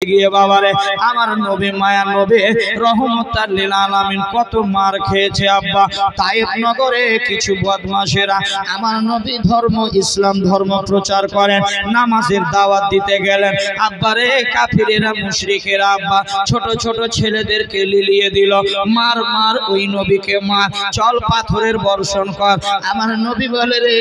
গিয়ে বাবারে আমার নবী মায়া নবী রহমতাল লিল আলামিন কত মার খেয়েছে আব্বা। তায়েফ নগরে কিছু বদমাশেরা আমার নবী ধর্ম ইসলাম ধর্ম প্রচার করেন, নামাজের দাওয়াত দিতে গেলেন। আব্বারে কাফিরেরা মুশরিকেরা আব্বা ছোট ছোট ছেলেদেরকে লিলিয়ে দিল, মার মার ওই নবীকে মার, চল পাথরের বর্ষণ কর। আমার নবী বলে রে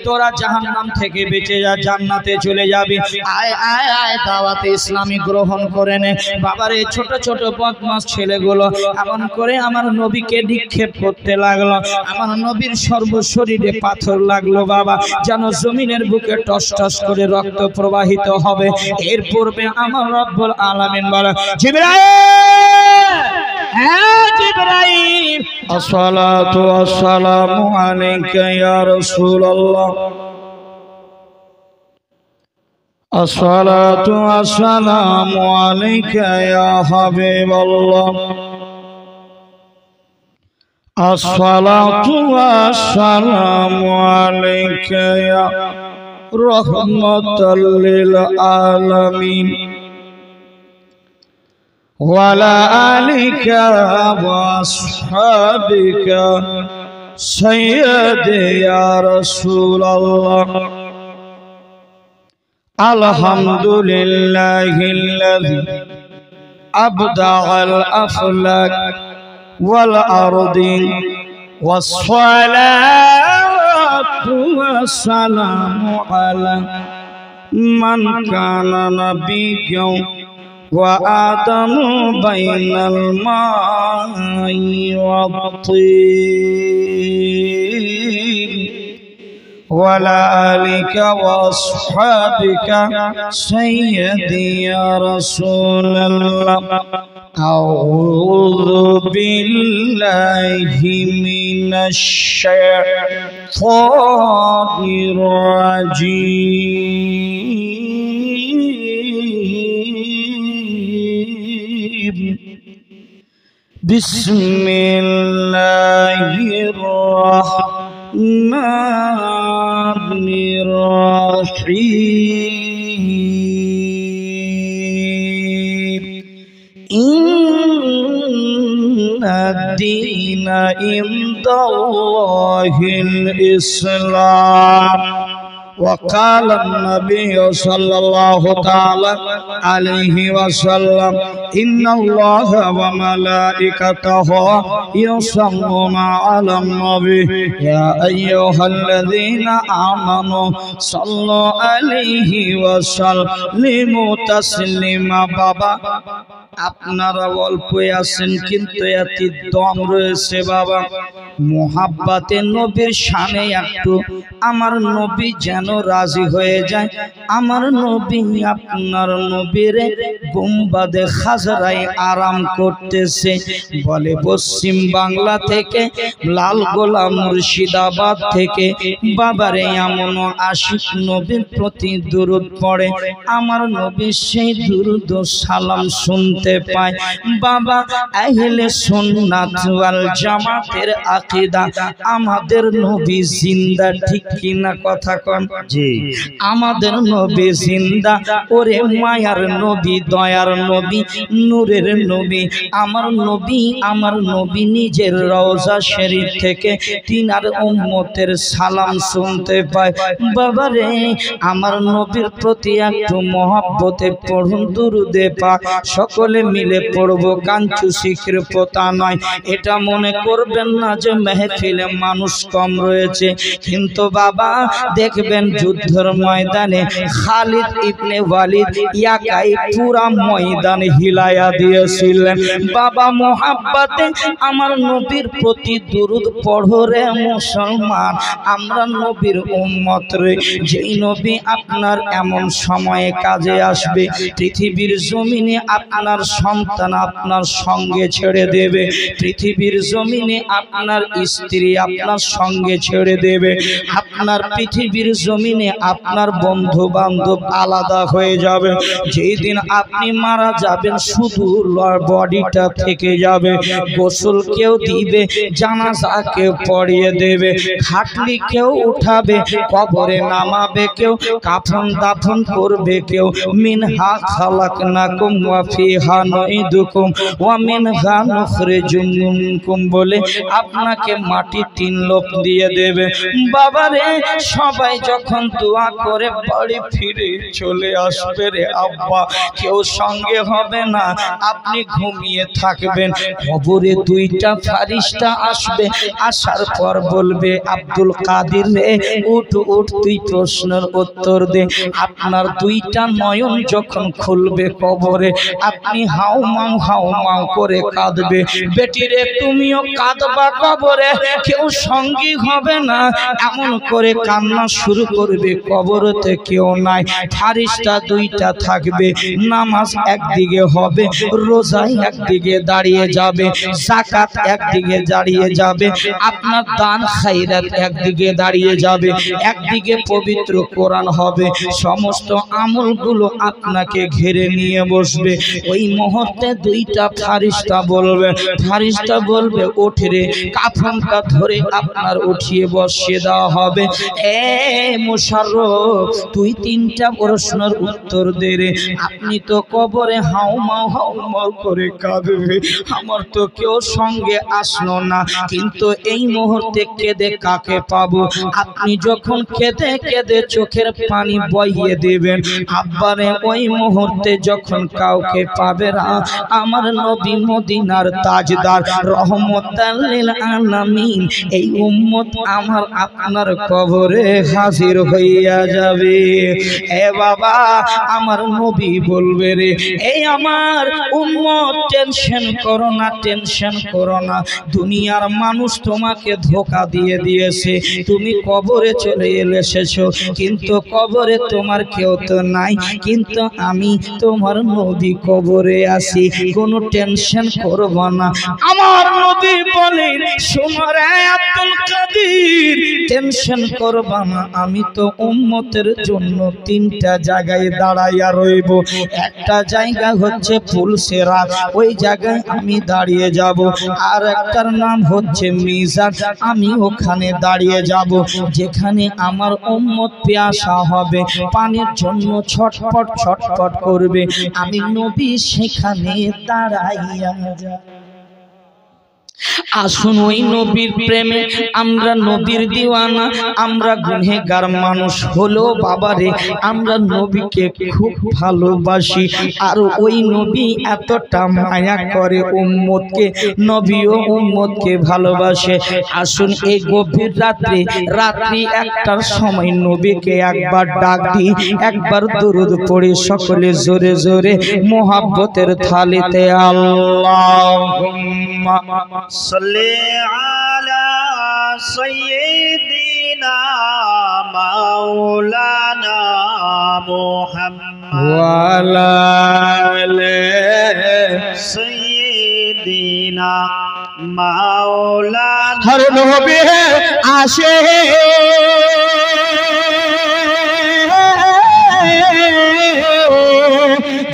তোরা জাহান্নাম থেকে বেঁচে যা, জান্নাতে চলে যাবি, আয় আয় আয় দাওয়াতে ইসলামী গ্রহণ করে নে। বাবারে ছোট ছোট বদমাশ ছেলেগুলো এমন করে আমার নবীকে নিক্ষেপ করতে লাগলো। আমার নবীর সর্বশরীরে পাথর লাগলো বাবা, যেন জমিনের বুকে টস টস করে রক্ত প্রবাহিত হবে। এর পূর্বে আমার রব্বুল আলামিন বলে জিবরাইল আসসালাতু ওয়াসসালামু আলাইকা ইয়া রাসূলুল্লাহ, আসসালাতু ওয়াসসালামু আলাইকা ইয়া হাবিবাল্লাহ, আসসালাতু ওয়াসসালামু আলাইকা ইয়া রাহমাতাল লিল আলামিন ওয়া আলা আলিকা ওয়া আসহাবিকা সাইয়্যিদি ইয়া রাসূলুল্লাহ। আলহামদুলিল্লাহিল্লাযী আবদাআল আফলাক ওয়াল আরদি ওয়াসসালাতু ওয়াসসালামু আলা মান কানা নাবিয়্যান ওয়া আদামু বাইনাল মাই ওয়াত-তিন ওয়া আলা আলিকা ওয়া আসহাবিকা সাইয়্যিদি ইয়া রাসূলুল্লাহ। আউযু বিল্লাহি মিনাশ শাইতানির রাজীম। বিসমিল্লাহির রাহমানির রাহিম। ইন্নাদ-দীনা ইনদাল্লাহিল ইসলাম। وقال النبي صلى الله تعالى عليه وسلم إن الله وملائكته يصلون على النبي يا أيها الذين آمنوا صلوا عليه وسلموا تسليما। বাবা আপনারা অল্পই আছেন কিন্তু এতে দম রয়েছে বাবা। মোহাব্বতে নবীর শানে একটু আমার নবী যেন রাজি হয়ে যায়। আমার নবী আপনার নবীর গুম্বাদে খাজরায় আরাম করতেছে। বলে পশ্চিম বাংলা থেকে লাল গোলা মুর্শিদাবাদ থেকে বাবারে এমন আশিক নবীর প্রতি দুরূদ পড়ে। আমার নবী সেই দুরূদ ও সালাম শুনতে পায়। বাবা আহলে সুন্নাত ওয়াল জামাতের আকীদা আমাদের নবী জিন্দা, ঠিক কিনা কথা কোন? জি আমাদের নবী জিন্দা। ওরে মায়ার নবী, দয়ার নবী, নূরের নবী। আমার নবী নিজের রওজা শরীফ থেকে তিনার উম্মতের সালাম শুনতে পায়। বাবারে আমার নবীর প্রতি একটু মহব্বতে পড়ুন দুরুদে পাক। সকলে মিলে পড়বো, কাঞ্চু শিখের পোতা নয়। এটা মনে করবেন না যে মেহফিলে মানুষ কম রয়েছে, কিন্তু বাবা দেখবেন যুদ্ধের ময়দানে খালিদ ইবনে ওয়ালিদ একাই পুরা ময়দান হিলায়া দিয়েছিলেন। বাবা মোহাব্বতে আমার নবীর প্রতি দুরুদ পড়ো রে মুসলমান। আমরা নবীর উম্মত রে। যেই নবী আপনার এমন সময়ে কাজে আসবে, পৃথিবীর জমিনে আপনার সন্তান আপনার সঙ্গে ছেড়ে দেবে, পৃথিবীর জমিনে আপনার স্ত্রী আপনার সঙ্গে ছেড়ে দেবে, আপনার পৃথিবীর জমিনে আপনার বন্ধু বান্ধব আলাদা হয়ে যাবে। যেই দিন আপনি মারা যাবেন শুধু বডিটা থেকে যাবে। গোসল কেউ দিবে, জানাজা কেউ পড়িয়ে দেবে, খাটলি কেউ উঠাবে, কবরে নামাবে কেউ, কাফন দাফন করবে কেউ। মিনহা খালাকনাকুম ওয়া ফিহা নুঈদুকুম ওয়া মিনহা নুখরিজুকুম বলে আপনাকে মাটি 3 লোক দিয়ে দেবে। বাবারে সবাই যখন দোয়া করে বাড়ি ফিরে চলে আসবে রে আব্বা, কেউ সঙ্গে হবে না, আপনি ঘুমিয়ে থাকবেন। কবরে 2টা ফারিস্তা আসবে, আসার পর বলবে আব্দুল কাদের রে উঠ উঠ, তুই প্রশ্নের উত্তর দে। আপনার 2টা নয়ন যখন খুলবে কবরে, আপনি হাউ মাউ করে কাঁদবে। বেটি রে তুমিও কাঁদবা কবরে, কেউ সঙ্গী হবে না, এমন করে কান্না শুরু করবে। কবরতে কেউ নাই, ফারিস্তা 2টা থাকবে। নামাজ একদিকে হবে, রোজা একদিকে দাঁড়িয়ে যাবে, যাকাত একদিকে দাঁড়িয়ে যাবে, আপনার দান খায়রাত একদিকে দাঁড়িয়ে যাবে, একদিকে পবিত্র কোরআন হবে। সমস্ত আমলগুলো আপনাকে ঘিরে নিয়ে বসবে। ওই মুহূর্তে 2টা ফারিস্তা বলবে ওঠ রে, কাফনটা ধরে আপনার উঠিয়ে বসিয়ে দেওয়া হবে। এ মুশাররফ, তুই 3টা প্রশ্নের উত্তর দে রে। আপনি তো কবরে হাউ মাউ করে কাঁদবে, আমার তো কেউ সঙ্গে আসলো না, কিন্তু এই মুহূর্তে কেঁদে কাকে পাবো? আপনি যখন কেঁদে কেঁদে চোখের পানি বইয়ে দেবেন, আব্বারে ওই মুহূর্তে যখন কাউকে পাবে না, আমার নবী মদিনার তাজদার রহমতাল লিল আলামিন এই উম্মত আমার আপনার কবরে হাজির হইয়া যাবে। এ বাবা, আমার নবী বলবে রে, এই আমার উম্মত টেনশন করো না, দুনিয়ার মানুষ তোমাকে ধোঁকা দিয়ে দিয়েছে, তুমি কবরে চলে এসেছো, কিন্তু কবরে তোমার কেউ তো নাই, কিন্তু আমি তোমার নবী কবরে আছি, কোনো টেনশন করব না। আমার নবী বলেন, শোনো রে আব্দুল কাদের, টেনশন করব না, আমি তো উম্মতের জন্য 3টা জায়গায় দাঁড়াইয়া রইব। একটা জায়গা হচ্ছে ফুলসেরাত, ওই জায়গায় আমি দাঁড়িয়ে যাব, আর একটার নাম হচ্ছে মিজান, আমি ওখানে দাঁড়িয়ে যাব। যেখানে আমার উম্মত পিয়াসা হবে, পানির জন্য ছটফট করবে, আমি নবী সেখানে দাঁড়াইয়া যাব। আসুন ওই নবীর প্রেমে, আমরা নবীর দিওয়ানা, আমরা গুনহেগার মানুষ হলো বাবারে, আমরা নবীকে খুব ভালোবাসি, আর ওই নবী এতটা মায়া করে উম্মতকে, নবীও উম্মতকে ভালোবাসে। আসুন এই গভীর রাত্রি 1টার সময় নবীকে একবার ডাক দিই, একবার দুরূদ পড়ি সকলে জোরে জোরে মোহাব্বতের থালিতে। আল্লাহুম্মা صلی علی سیدنا مولانا محمد وعلى آلِ سیدنا مولانا। ہر نبی آشے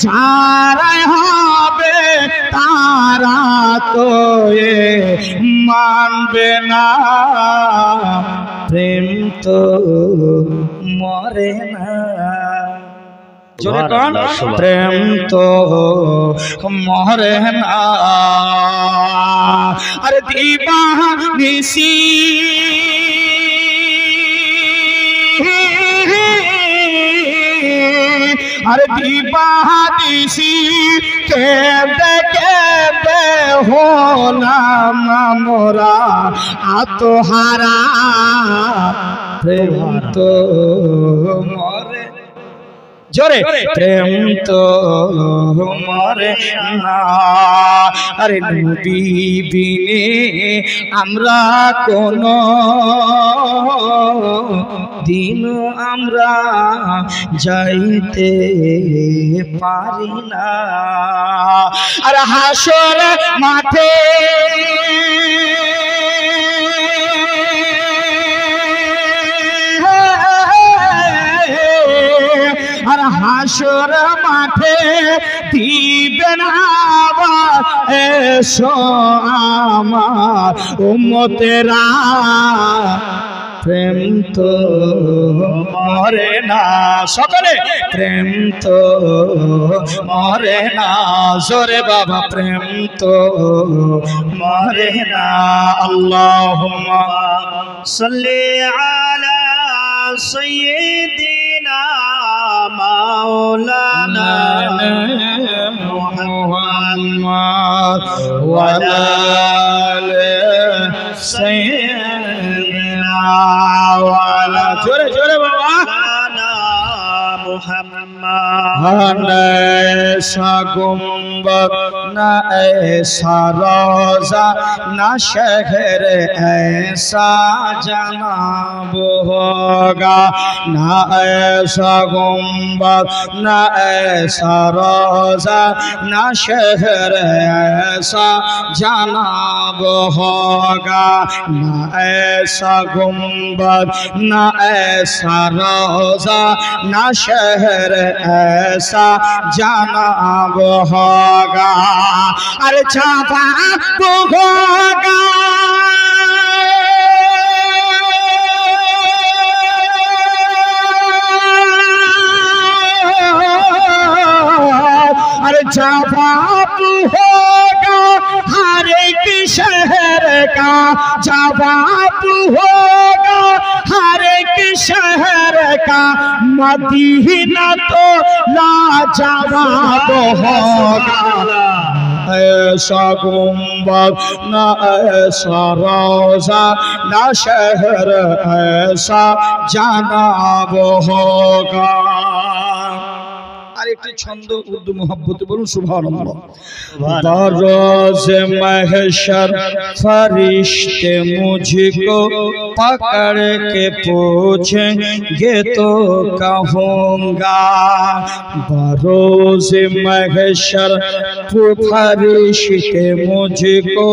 যারা হবে তারা তো এ মানবে না, প্রেম তো মরে না। জোরে কোন প্রেম তো মরে না। আরে দিবানিসি अरे दीवानिसी केंदे केंदे होला मोरा आतोहारा प्रेम तो मोरे जोरे प्रेम तो मोरे ना। अरे नबी बिने আমরা কোনো দিন আমরা যাইতে পারি না। আর হাসর মাঠে হাসর মাঠে দিবেন আবার এসো আমার উম্মতেরা প্রেম তো মরে না সকলে প্রেম তো মরে না জোরে বাবা প্রেম তো মরে না আল্লাহুম্মা সাল্লি আলা সাইয়্যিদিনা মাওলানা মুহাম্মদ ওয়া আলা আলি সাইয়্যিদিনা ওয়া আলা জোরে জোরে বাবা ऐसा गुंबद न ऐसा रोजा न शहर ऐसा जनाब होगा न ऐसा गुंबद न ऐसा रोजा न शहर ऐसा जनाब होगा न ऐसा गुंबद न ऐसा रोजा न शहर ऐसा जनाब होगा अरे छापा तो होगा अरे छापा तो होगा हर एक शहर का जवाब होगा हर एक शहर का मदीना तो लाजवाब होगा ऐसा गुंबद न ऐसा रोजा न शहर ऐसा जनाब होगा एक छंद उर्दू मोहब्बत बोलूं सुभानअल्लाह बरोज़ महशर फरिश्ते मुझको पकड़ के पूछेंगे तो कहूँगा बरोज़ महशर फरिश्ते मुझको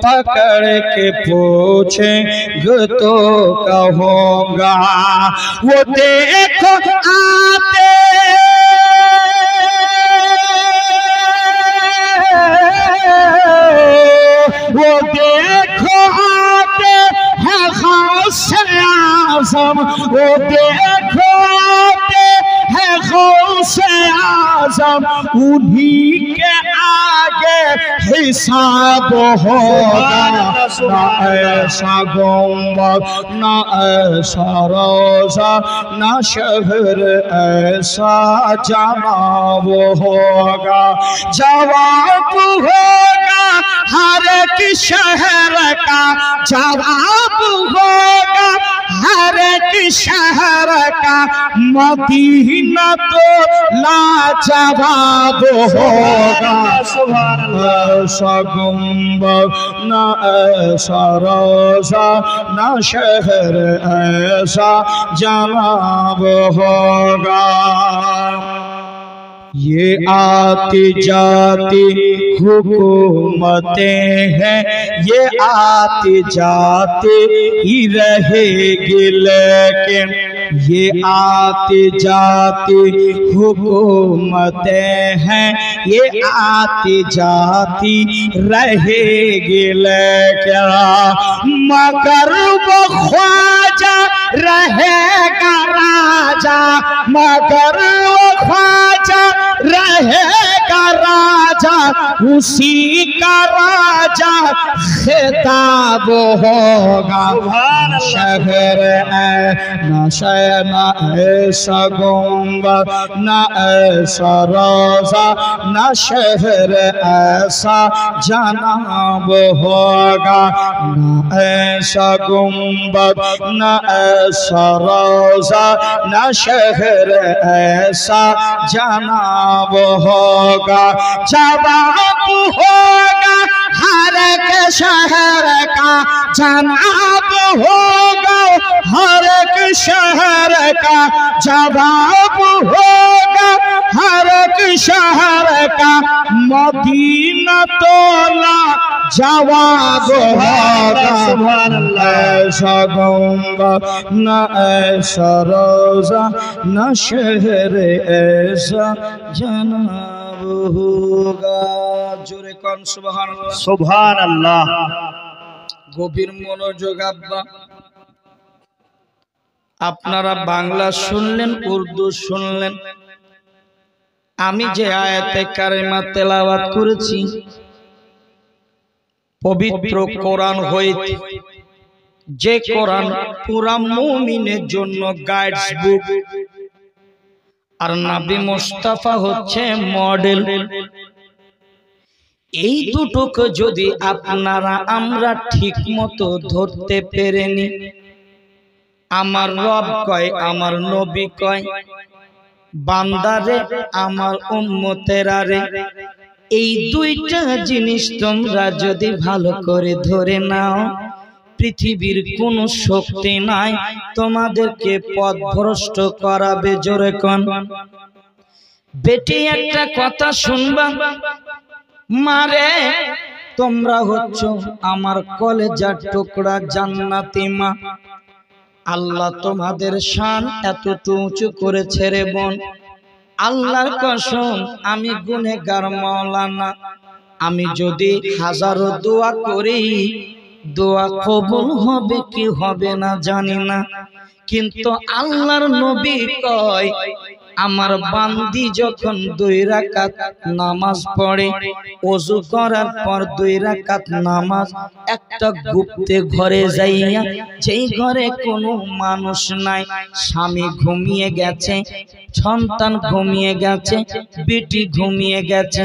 पकड़ के पूछेंगे तो कहूँगा वो देखो आते वो देखो आते हैं गौसे आज़म वो देखो आते हैं गौसे आज़म उन्हीं के आगे हिसाब होगा न ऐसा गुंबद न ऐसा रोज़ा न शहर ऐसा जनाब होगा जवाब होगा हर एक शहर का जवाब होगा हर एक शहर का मदीना तो लाजवाब होगा ऐसा गुंबद न ऐसा रोज़ा न शहर ऐसा जनाब होगा ये आती जाती हुकूमतें हैं ये आती जाती ही रहेगी लेकिन ये आती जाती हुकूमतें हैं ये आती जाती रहेगी लेकिन मगर वो ख्वाजा रहेगा राजा मगर वो ख्वाजा रहेगा राजा उसी का राजा खिताब होगा शहर न ऐसा गुंबद न ऐसा रोज़ा न शहर ऐसा जनाब होगा न ऐसा गुंबद न ऐसा रोज़ा न शहर ऐसा जनाब होगा जवाब होगा हर एक शहर का जनाब होगा हर एक शहर का जवाब होगा हर एक शहर का मदीना तोला जवाब होगा सुभान अल्लाह। ऐसा गंगा न ऐसा रोजा न शहर ऐसा जनाब होगा। जोरे कौन सुभान अल्लाह। सुभान अल्लाह। গভীর মনোযোগ আব্বা, আপনারা বাংলা শুনলেন, উর্দু শুনলেন। আমি যে আয়াতে কারিমা তেলাওয়াত করেছি পবিত্র কোরআন হইতে, যে কোরআন পুরা মুমিনের জন্য গাইডস বুক, আর নবী মুস্তাফা হচ্ছে মডেল। এই দুটোকে যদি আপনারা আমরা ঠিক মতো ধরতে পেরেনি, আমার রব কয়, আমার নবী কয়, বান্দারে আমার উম্মতেরা রে, এই দুইটা জিনিস তোমরা যদি ভালো করে ধরে নাও, পৃথিবীর কোনো শক্তি নাই তোমাদেরকে পথভ্রষ্ট করাবে। জোরে কোন বেটি একটা কথা শুনবা, মারে তোমরা হচ্ছ আমার কলেজার টুকরা জান্নাতি মা, আল্লাহ তোমাদের শান এতটুকু উঁচু করেছে রে বোন। আল্লাহর কসম আমি গুনেহগার মাওলানা, আমি যদি হাজারো দোয়া করি, দোয়া কবুল হবে কি হবে না জানি না, কিন্তু আল্লাহর নবী কয় আমার বান্দি যখন 2 রাকাত নামাজ পড়ে, ওযু করার পর 2 রাকাত নামাজ একটা গুপ্তে ঘরে যাইয়া, যেই ঘরে কোনো মানুষ নাই, স্বামী ঘুমিয়ে গেছে, সন্তান ঘুমিয়ে গেছে, বেটি ঘুমিয়ে গেছে,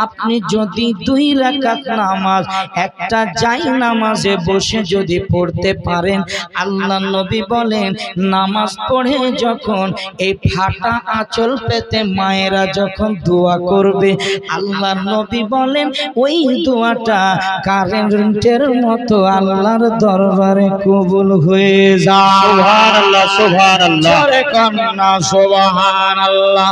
আপনি যদি 2 রাকাত নামাজ একটা যাই নামাজে বসে যদি পড়তে পারেন, আল্লাহ নবী বলেন নামাজ পড়ে যখন এই ফাটা আঁচল পেতে মায়েরা যখন দোয়া করবে, আল্লাহ নবী বলেন ওই দোয়াটা কারেন্টের মতো আল্লাহর দরবারে কবুল হয়ে যায়। সুবহানাল্লাহ সুবহানাল্লাহ। জোরে কন্না সুবহানাল্লাহ।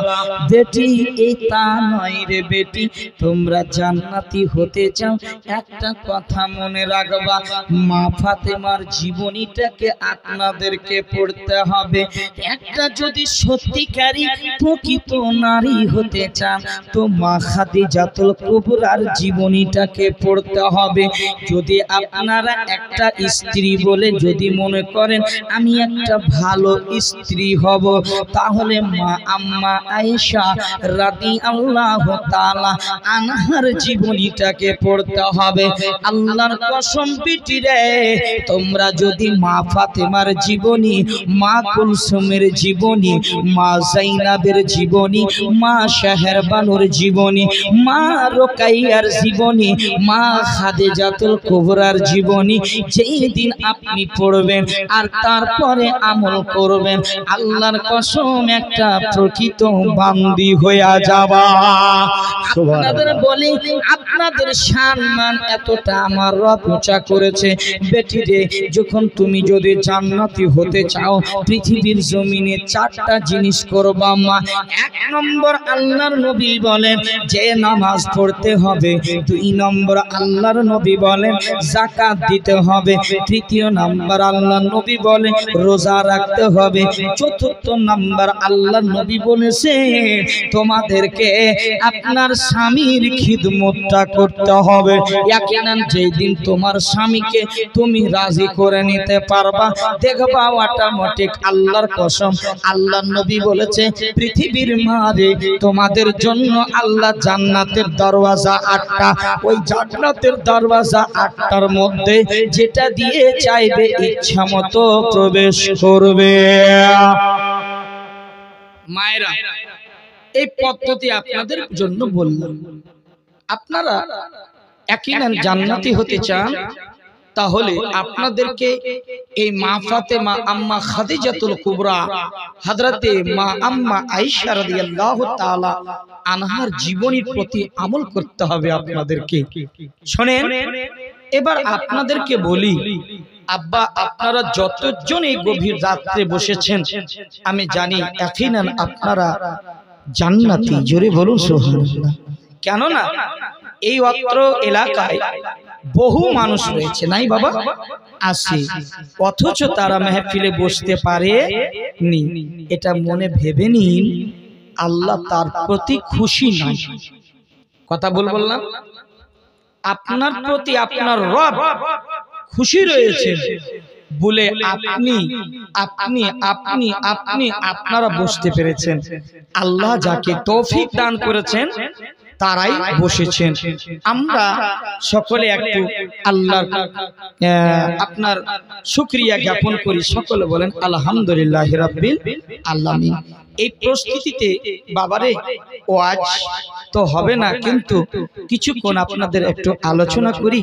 বেটি এই তা নয় রে বেটি, তোমরা জান্নাতি হতে চাও, একটা কথা মনে রাখবা, মা ফাতেমার জীবনীটাকে আপনাদেরকে পড়তে হবে। একটা যদি সত্যিকারী প্রকৃত নারী হতে চান তো মা খাদিজাতুল কুবরার জীবনীটাকে পড়তে হবে। যদি আপনারা একটা স্ত্রী বলে যদি মনে করেন আমি একটা ভালো স্ত্রী হব, তাহলে মা আম্মা আয়েশা রাদিয়াল্লাহু তাআলা আনহার জীবনীটাকে পড়তে হবে। আল্লাহর কসম বিটি রে, তোমরা যদি মা ফাতেমার জীবনী, মা কুলসুমের জীবনী, মা জাইনাবের জীবনী, মা শাহরবানুর জীবনী, মা রোকাইয়ার জীবনী, মা খাদিজাতুল কুবরার জীবনী যেই দিন আপনি পড়বেন আর তারপরে আমল করবেন, আল্লাহর কসম একটা প্রকৃত বান্দি হইয়া যাবা। আপনাদের বলি, আপনাদের সম্মান এতটা আমার রব উঁচা করেছে। বেটি রে, যখন তুমি যদি জান্নাতি হতে চাও, পৃথিবীর জমিনে 4টা জিনিস করবা মা। 1 নম্বর আল্লাহর নবী বলেন যে নামাজ পড়তে হবে। 2 নম্বর আল্লাহর নবী বলেন যাকাত দিতে হবে। 3 নম্বর আল্লাহর নবী বলেন রোজা রাখতে হবে। 4 নম্বর আল্লাহর নবী বলেছে তোমাদেরকে আপনার স্বামীর খিদমতটা করতে হবে। ইয়াকিনান যেদিন তোমার স্বামীকে তুমি রাজি করে নিতে পারবা, দেখবা অটোমেটিক আল্লাহর কসম আল্লাহর নবী বলেছে পৃথিবীর মাঝে তোমাদের জন্য আল্লাহ জান্নাতের দরওয়াজা 8টা, ওই জান্নাতের দরওয়াজা 8টার মধ্যে যেটা দিয়ে চাইবে ইচ্ছা মতো প্রবেশ করবে। মায়েরা, এই পদ্ধতি আপনাদের জন্য বললাম। আপনারা ইয়াকিনান জান্নাতি হতে চান, তাহলে আপনাদেরকে এই মা ফাতেমা আম্মা খাদিজাতুল কুবরা হযরতে মা আম্মা আয়েশা রাদিয়াল্লাহু তাআলা আনহার জীবনীর প্রতি আমল করতে হবে আপনাদেরকে। শুনেন, এবার আপনাদেরকে বলি, আব্বা আপনারা যতজন এই গভীর রাত্রে বসেছেন, আমি জানি ইয়াকিনান আপনারা জান্নাতি। জোরে বলুন সুবহানাল্লাহ। কেননা এই অত্র এলাকায় বহু মানুষ রয়েছে নাই বাবা, আসে, অথচ তারা মেহফিলে বসতে পারে নি। এটা মনে ভেবে নিন আল্লাহ তার প্রতি খুশি নয়। কথা বললাম, আপনার প্রতি আপনার রব খুশি রয়েছে বলে আপনি আপনি আপনি আপনি আপনারা বসতে পেরেছেন। আল্লাহ যাকে তৌফিক দান করেছেন তারাই বসেছেন। আমরা সকলে একটু আল্লাহর আপনার শুকরিয়া জ্ঞাপন করি। সকলে বলেন আলহামদুলিল্লাহ রাব্বিল আলামিন। এই প্রস্তুতিতে বাবারে ওয়াজ তো হবে না, কিন্তু কিছুক্ষণ আপনাদের একটু আলোচনা করি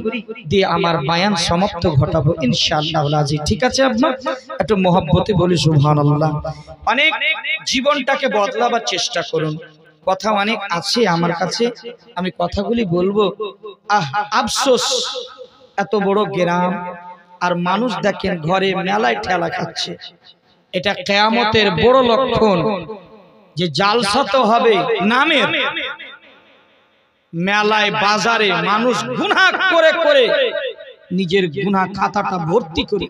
দিয়ে আমার বায়ান সমাপ্ত ঘটাবো ইনশাআল্লাহ আজি। ঠিক আছে, আপনার একটু মহব্বতে বলি সুবহানাল্লাহ। অনেক জীবনটাকে বদলাবার চেষ্টা করুন। কথা অনেক আছে আমার কাছে, আমি কথাগুলি বলবো। আফসোস, এত বড় গ্রাম আর মানুষ দেখেন ঘরে মেলায় ঠেলা খাচ্ছে। এটা কিয়ামতের বড় লক্ষণ যে জালসা তো হবে নামের, মেলায় বাজারে মানুষ গুনাহ করে করে নিজের গুনাহ খাতাটা ভর্তি করে।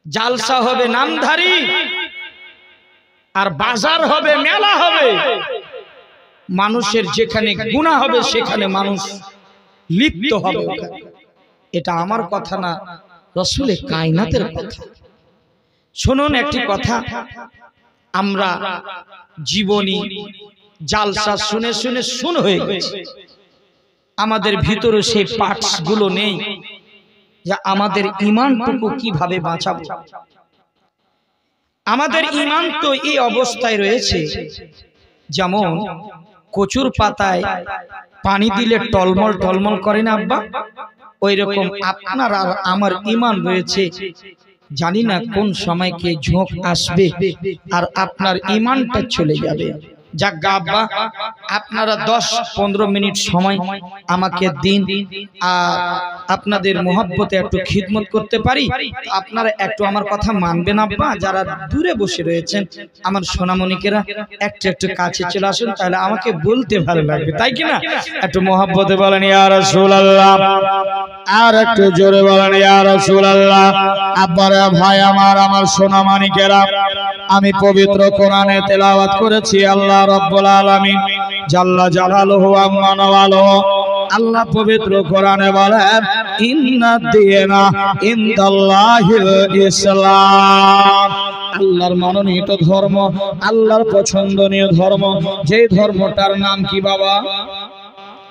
জালসা হবে নামধারী আর বাজার হবে, মেলা হবে, মানুষের যেখানে গুনাহ হবে সেখানে মানুষ লিপ্ত হবে। এটা আমার কথা না, রাসূলে কায়নাতের কথা। শুনুন একটি কথা, আমরা জীবনী জালসা শুনে শুনে শুন হয়ে গেছে। আমাদের ভিতরে সেই পার্টস গুলো নেই যে আমাদের ঈমানটুকু কিভাবে বাঁচাবো। আমাদের ঈমান তো এই অবস্থায় রয়েছে, যেমন কচুর পাতায় পানি দিলে টলমল টলমল করে না আব্বা, ওই রকম আপনার আর আমার ঈমান রয়েছে। জানি না কোন সময় কে ঝোঁক আসবে আর আপনার ঈমানটা চলে যাবে। যাক আব্বা, আপনারা 10-15 মিনিট সময় আমাকে দিন আর আপনাদের মহব্বতে একটু খিদমত করতে পারি। আপনারা একটু আমার কথা মানবেন আব্বা। যারা দূরে বসে রয়েছেন আমার সোনামণিকেরা একটু একটু কাছে চলে আসুন, তাহলে আমাকে বলতে ভালো লাগবে, তাই কি না? একটু মহব্বতে বলেন ইয়া রাসূলুল্লাহ, আর একটু জোরে বলেন ইয়া রাসূলুল্লাহ। আব্বারা ভাই আমার সোনামণিকেরা, আমি পবিত্র কোরআনে তেলাওয়াত করেছি। আল্লাহ রাব্বুল আলামিন জাল্লা জালালুহু আম্মা নাওয়ালুহু, আল্লাহ পবিত্র কোরআনে বলেন ইন্নাদ-দীনা ইনদাল্লাহিল ইসলাম। আল্লাহর মনোনীত ধর্ম, আল্লাহর পছন্দনীয় ধর্ম, যে ধর্মটার নাম কি বাবা?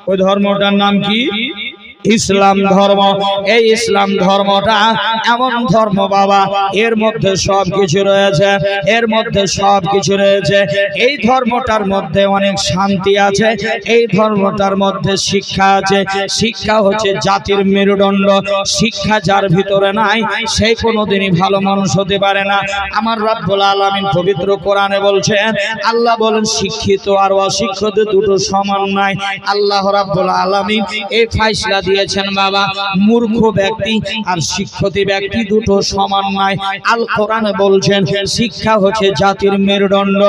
ওই ধর্মটার নাম কি? ইসলাম ধর্ম। এই ইসলাম ধর্মটা এমন ধর্ম বাবা, এর মধ্যে সবকিছু রয়েছে, এর মধ্যে সবকিছু রয়েছে। এই ধর্মটার মধ্যে অনেক শান্তি আছে, এই ধর্মটার মধ্যে শিক্ষা আছে। শিক্ষা হচ্ছে জাতির মেরুদণ্ড। শিক্ষা যার ভিতরে নাই সে কোনোদিনই ভালো মানুষ হতে পারে না। আমার রব্বুল আলামিন পবিত্র কোরআনে বলছেন, আল্লাহ বলেন শিক্ষিত আর অশিক্ষিত দুটো সমান নাই। আল্লাহ রাব্বুল আলামিন এই ফায়সালা দিয়েছেন বাবা, মূর্খ ব্যক্তি আর শিক্ষিত ব্যক্তি দুটো সমান নয়। আল কোরআনে বলছেন শিক্ষা হচ্ছে জাতির মেরুদণ্ড।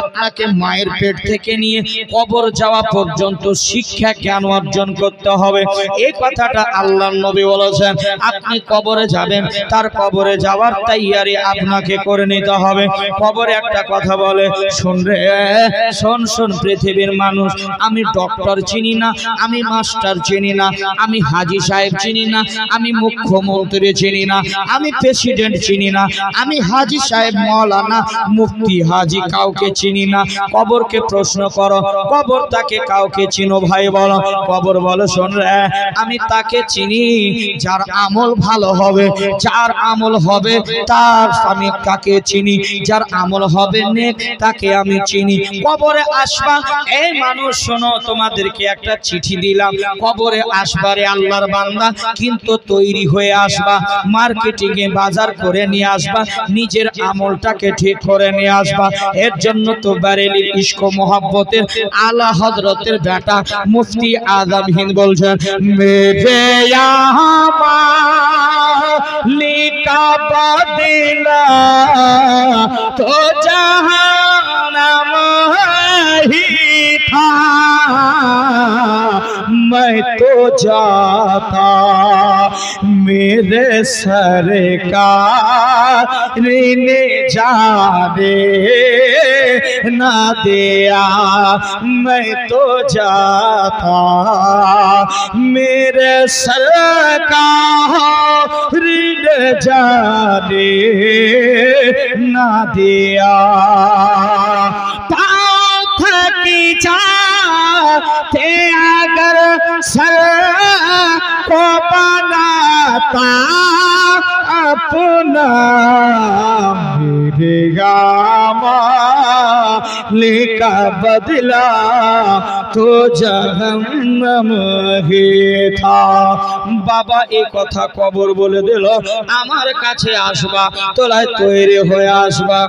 আপনাকে মায়ের পেট থেকে নিয়ে কবর যাওয়া পর্যন্ত শিক্ষা জ্ঞান অর্জন করতে হবে, এই কথাটা আল্লাহর নবী বলেছেন। আপনি কবরে যাবেন, তার কবরে যাওয়ার তৈয়ারি আপনাকে করে নিতে হবে। কবরে একটা কথা বলে, শোন রে শোন শোন পৃথিবীর মানুষ, আমি ডক্টর চিনি না, আমি মাস্টার চিনি না, আমি হাজী সাহেব চিনি না, আমি মুখ্যমন্ত্রী চিনি না, আমি প্রেসিডেন্ট চিনি না, আমি হাজী সাহেব মৌলানা মুফতি হাজী কাউকে চিনি না। কবরকে প্রশ্ন করো, কবর তাকে কাউকে চিনো ভাই বলো? কবর বলে শোন রে, আমি তাকে চিনি যার আমল ভালো হবে, যার আমল হবে তার আমি তাকে চিনি, যার আমল হবে নেক তাকে আমি চিনি। কবরে আসবা, এই মানুষ শোনো, তোমাদেরকে একটা চিঠি দিলাম, কবরে আসবারে আল্লাহর বান্দা, কিন্তু তৈরি হয়ে আসবা, মার্কেটিং এ বাজার করে নিয়ে আসবা, নিজের আমলটাকে ঠিক করে নিয়ে আসবা। এর জন্য তো বারেলির ইশক মোহাব্বতের আলা হযরতের বেটা মুফতি আযম হিন্দ বলছেন, মেরে ইয়ামা লিকা বদলা তো জাহানাম হি থা, मैं मैं तो जाता मेरे सरकार ने जाने ना दिया मैं तो जाता मेरे सरकार ने जाने ना दिया थकी जाते अगर सर को बनाता अपना मेरे का बदला तो जहन्नम ही था। बाबा এই কথা কবর বলে দিল আমার কাছে আসবা তোলায় তৈরি হয়ে আসবা।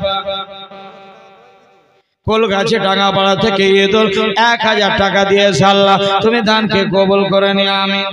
কলগাছে টাকাপাড়া থেকে ঈদুল 1000 টাকা দিয়ে আল্লাহ তুমি দানকে কবুল করে নিও আমিন।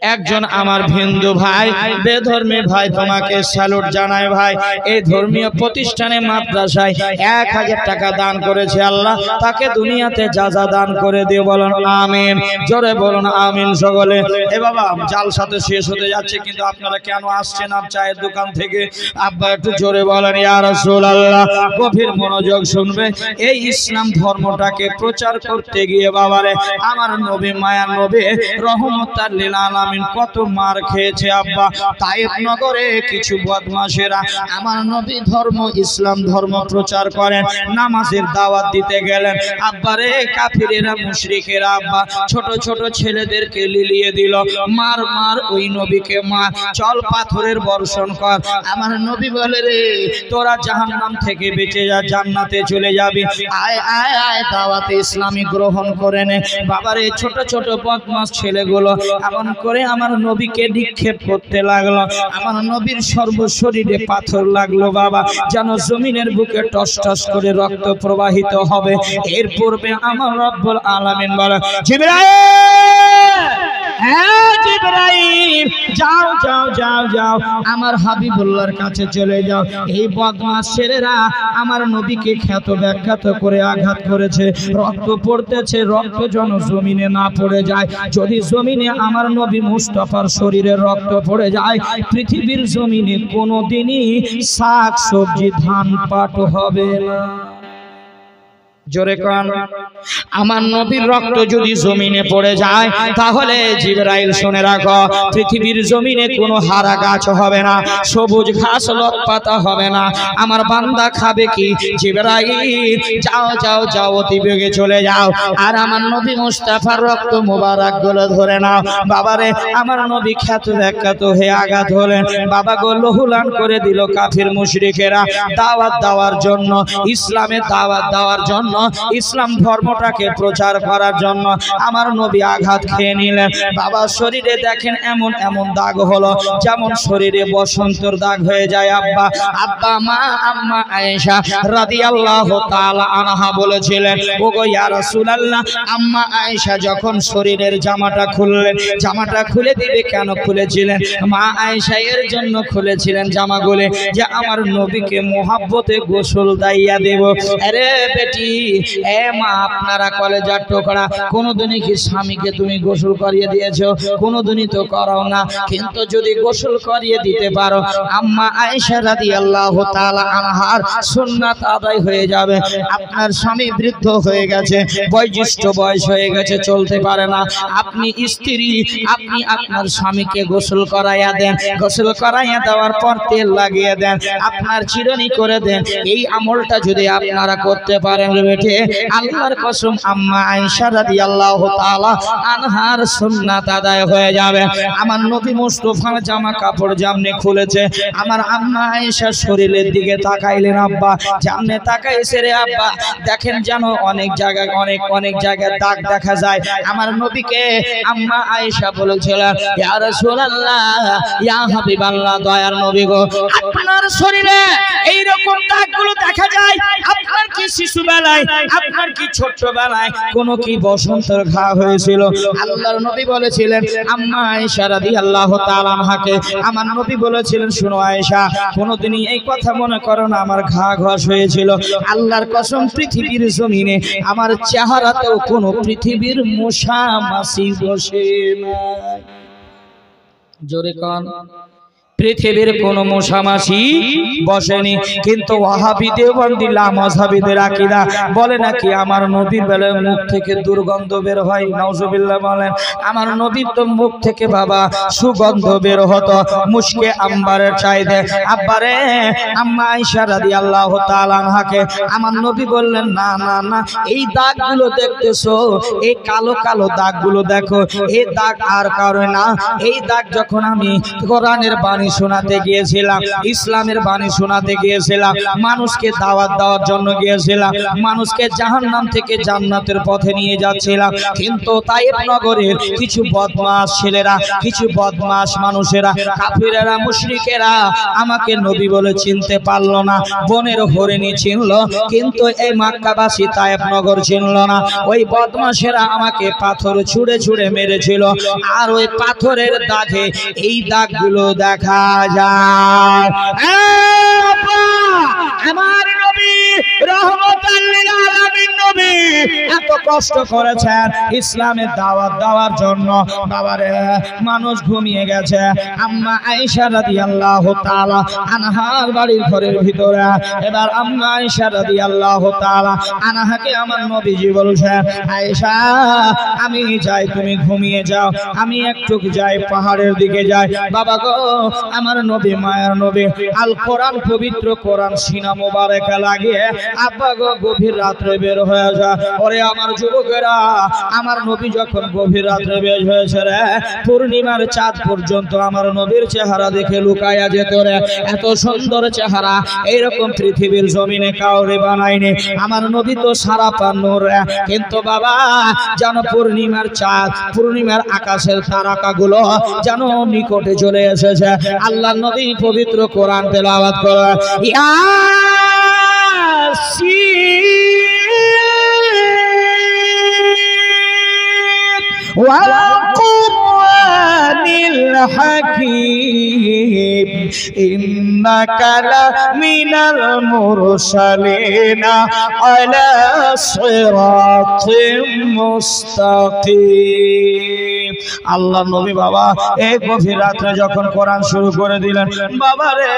একজন আমার হিন্দু ভাই বেধর্মী ভাই তোমাকে স্যালুট জানায় ভাই এই ধর্মীয় প্রতিষ্ঠানে মাদ্রাসায় 1000 টাকা দান করেছে আল্লাহ তাকে দুনিয়াতে যা যা দান করে দিও বলুন আমিন জোরে বলুন আমিন সকলে। এ বাবা জালসাতে শেষ হতে যাচ্ছে কিন্তু আপনারা কেন আসছেন আপ চায়ের দোকান থেকে আব্বা একটু জোরে বলেন ইয়া রাসূলুল্লাহ গভীর মনোযোগ শুনবে। এই ইসলাম ধর্মটাকে প্রচার করতে গিয়ে বাবারে আমার নবী মায়ার নবী রহমতাল লিল আলামিন কত মার খেয়েছে আব্বা। তায়েফ নগরে কিছু বদমাশেরা আমার নবী ধর্ম ইসলাম ধর্ম প্রচার করেন নামাজের দাওয়াত দিতে গেলেন আব্বারে কাফিরেরা মুশরিকেরা আব্বা ছোট ছোট ছেলেদেরকে লিলিয়ে দিল মার মার ওই নবীকে মার চল পাথরের বর্ষণ কর। আমার নবী বলে রে তোরা জাহান্নাম থেকে বেঁচে যা জান্নাতে চলে যাবি আয় আয় আয় দাওয়াতে ইসলামী গ্রহণ করে নে। বাবারে ছোট ছোট বদমাশ ছেলেগুলো এমন করে আমার নবীকে নিক্ষেপ করতে লাগলো আমার নবীর সর্বশরীরে পাথর লাগলো বাবা যেন জমিনের বুকে টস টস করে রক্ত প্রবাহিত হবে। এর পূর্বে আমার রব্বুল আলামিন বলে জিবরাইল হ্যাঁ জিবরাইল যাও যাও যাও যাও আমার হাবিবুল্লাহর কাছে চলে যাও। এই বদমাশ ছেলেরা আমার নবীকে খ্যাত ব্যাখ্যাত করে আঘাত করেছে রক্ত পড়তেছে রক্ত যেন জমিনে না পড়ে যায়। যদি জমিনে আমার নবী মুস্তাফার শরীরে রক্ত পড়ে যায় পৃথিবীর জমিনে কোনোদিনই শাক সবজি ধান পাট হবে না। জোরে কোন আমার নবীর রক্ত যদি জমিনে পড়ে যায় তাহলে জিবরাইল শুনে রাখো পৃথিবীর জমিনে কোনো হারা গাছ হবে না সবুজ ঘাস লতাপাতা হবে না। আমার বান্দা খাবে কি জিবরাইল যাও যাও যাও অতি বেগে চলে যাও আর আমার নবী মুস্তাফার রক্ত মোবারক গুলো ধরে নাও। বাবারে আমার নবী খ্যাত ব্যাখ্যাত হয়ে আঘাত হলেন বাবা গো লহুলান করে দিল কাফির মুশরিকেরা দাওয়াত দেওয়ার জন্য ইসলামের দাওয়াত দেওয়ার জন্য ইসলাম ধর্মটাকে প্রচার করার জন্য আমার নবী আঘাত খেয়ে নিলেন। বাবা শরীরে দেখেন এমন এমন দাগ হলো যেমন শরীরে বসন্তর দাগ হয়ে যায়। আব্বা আব্বা মা আম্মা আয়েশা রাদিয়াল্লাহু তাআলা আনহা বলেছিলেন ওগো ইয়া রাসূলুল্লাহ আম্মা আয়েশা যখন শরীরের জামাটা খুললেন জামাটা খুলে দিবে কেন খুলেছিলেন মা আয়েশা এর জন্য খুলেছিলেন জামাগুলো যে আমার নবীকে মোহাব্বতে গোসল দাইয়া দেব। আরে বেটি এ মা আপনারা কলেজার টুকরা কোনোদিনই কি স্বামীকে তুমি গোসল করিয়ে দিয়েছো কোনোদিনই তো করাও না কিন্তু যদি গোসল করিয়ে দিতে পারো আম্মা আয়েশা রাদিয়াল্লাহু তাআলা আনহার সুন্নাত আদায় হয়ে যাবে। আপনার স্বামী বৃদ্ধ হয়ে গেছে বয়োজ্যেষ্ঠ বয়স হয়ে গেছে চলতে পারে না আপনি স্ত্রী আপনি আপনার স্বামীকে গোসল করাইয়া দেন গোসল করাইয়া দেওয়ার পর তেল লাগিয়ে দেন আপনার চিরুনি করে দেন। এই আমলটা যদি আপনারা করতে পারেন বেটে আল্লাহর কসম আম্মা আয়েশা রাদিয়াল্লাহু তাআলা আনহার সুন্নাত আদায় হয়ে যাবে। আমার নবী মুস্তাফার জামা কাপড় যেমনি খুলেছে আমার আম্মা আয়েশা শরীরের দিকে তাকাইলেন আব্বা যেমনি তাকাইছে রে আব্বা দেখেন যেন অনেক জায়গায় অনেক জায়গায় দাগ দেখা যায়। আমার নবীকে আম্মা আয়েশা বলেছিলেন ইয়া রাসূলুল্লাহ ইয়া হাবিবাল্লাহ দয়ার নবী গো আপনার শরীরে এই রকম দাগগুলো দেখা যায় আপনার কি শিশুবেলায় আপনার কি ছোটবেলায় ছোটবেলায় কোনো কি বসন্তের ঘা হয়েছিল, আল্লাহর নবী বলেছিলেন আম্মা আয়েশা রাদিয়াল্লাহু তাআলা আনহাকে, আমার নবী বলেছিলেন শোনো আয়েশা, কোনোদিনই এই কথা মনে করো না আমার ঘা ঘষ হয়েছিল। আল্লাহর কসম পৃথিবীর জমিনে আমার চেহারাতেও কোনো পৃথিবীর মশা মাছি বসে না। জোরে কান, পৃথিবীর কোন মশামাছি বসেনি। কিন্তু ওয়াহাবি দেওবন্দি লামাযহাবীদের আকীদা বলে নাকি আমার নবীর বেলায় মুখ থেকে দুর্গন্ধ বের হয়। নাউজুবিল্লাহ বলেন। আমার নবীর তো মুখ থেকে বাবা সুগন্ধ বের হতো মুশকে আম্বারের চাইতে। আব্বারে আম্মা আয়েশা রাদিয়াল্লাহু তাআলা আনহাকে আমার নবী বললেন না না না, এই দাগগুলো দেখতেছো, এই কালো কালো দাগগুলো দেখো, এই দাগ আর কারো না। এই দাগ যখন আমি কোরআনের বাণী শোনাতে গিয়েছিলাম, ইসলামের বাণী শোনাতে গিয়েছিলাম, মানুষকে দাওয়াত দেওয়ার জন্য গিয়েছিলাম, মানুষকে জাহান্নাম থেকে জান্নাতের পথে নিয়ে যাচ্ছিলাম, কিন্তু তায়েফ নগরের কিছু বদমাশ ছেলেরা, কিছু বদমাশ মানুষেরা, কাফিরেরা, মুশরিকেরা আমাকে নবী বলে চিনতে পারলো না। বনের হরিণী চিনলো, কিন্তু এই মক্কাবাসী তায়েফ নগর চিনলো না। ওই বদমাশেরা আমাকে পাথর ছুঁড়ে ছুঁড়ে মেরেছিল, আর ওই পাথরের দাগে এই দাগগুলো দেখা যায়। আমার নবী রহমতাল লিল আলামিন নবী এত কষ্ট করেছেন ইসলামের দাওয়াত দেওয়ার জন্য। বাবারে মানুষ ঘুমিয়ে গেছে, আম্মা আয়েশা রাদিয়াল্লাহু তাআলা আনহার বাড়ির ঘরের ভিতরে। এবার আম্মা আয়েশা রাদিয়াল্লাহু তাআলা আনহাকে আমার নবীজি বলছেন আয়েশা আমি যাই, তুমি ঘুমিয়ে যাও, আমি একটু যাই পাহাড়ের দিকে যাই। বাবা গো, আমার নবী মায়ের নবী আল কোরআন, পবিত্র কোরআন সিনা মোবারকে লাগিয়ে আব্বা গো গভীর রাত্রে বের হয়ে যায়। ওরে আমার যুবকেরা, আমার নবী যখন গভীর রাত্রে বের হয়েছে রে, পূর্ণিমার চাঁদ পর্যন্ত আমার নবীর চেহারা দেখে লুকায়া যেত রে। এত সুন্দর চেহারা এইরকম পৃথিবীর জমিনে কাউরে বানায়নি। আমার নবী তো সারা পান্নর, কিন্তু বাবা যেন পূর্ণিমার চাঁদ, পূর্ণিমার আকাশের তারকাগুলো যেন নিকটে চলে এসেছে। আল্লাহ নবী পবিত্র কোরআন তেলাওয়াত করে ইয়াসিন ওয়াল কুরআনিল হাকীম ইন্নাকা লামিনাল মুরসালিনা আলা সিরাতিম মুস্তাকিম। আল্লাহ নবী বাবা এই গভীর রাত্রে যখন কোরআন শুরু করে দিলেন, বাবা রে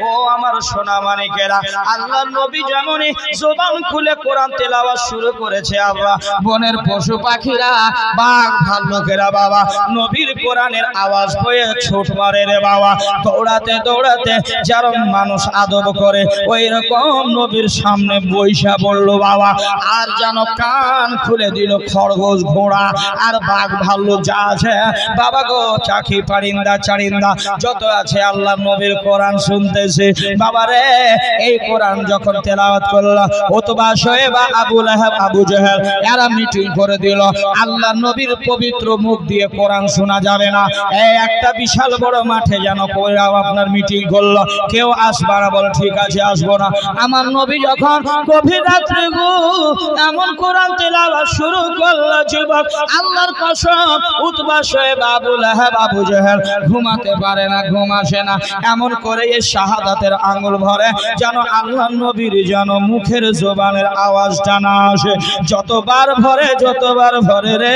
ও আমার সোনা মানিকেরা, আল্লাহ নবী যেমনই জবান খুলে কোরআন তেলাওয়াত শুরু করেছে, আল্লাহ বনের পশু পাখিরা, বাঘ ভাল্লুকেরা বাবা নবীর কোরআনের আওয়াজ পেয়ে ছুট মারে রে বাবা। দৌড়াতে দৌড়াতে যেরকম মানুষ আদব করে ওই রকম নবীর সামনে বৈশা পড়লো বাবা। আর যেন কান খুলে দিল খরগোশ, ঘোড়া আর বাঘ ভাল্লুক যা আছে বাবা গো, চাকি পারিন্দা চারিন্দা যত আছে আল্লাহ নবীর কোরআন শুনতেছে। বাবা রে এই কোরআন যখন তেলাওয়াত করলো, উতবা শয়বা আবু লাহাব আবু জেহেল এরা মিটিং করে দিল, আল্লাহ নবীর পবিত্র মুখ দিয়ে কোরআন শোনা যাবে না। এই একটা বিশাল বড় মাঠে যেন কইরাও আপনার মিটিং করলো, কেউ আসবে না, বলে ঠিক আছে আসবো না। আমার নবী যখন গভীর রাত্রে গো এমন কোরআন তেলাওয়াত শুরু করলো, যুবক আল্লাহর কসম উতবা শয়বা আবু লাহাব আবু জেহেল ঘুমাতে পারে না, ঘুম আসে না। এমন করে এই শাহাদাতের আঙ্গুল ভরে যেন আল্লাহ নবীর যেন মুখের জবানের আওয়াজটা না আসে। যতবার ভরে, যতবার ভরে রে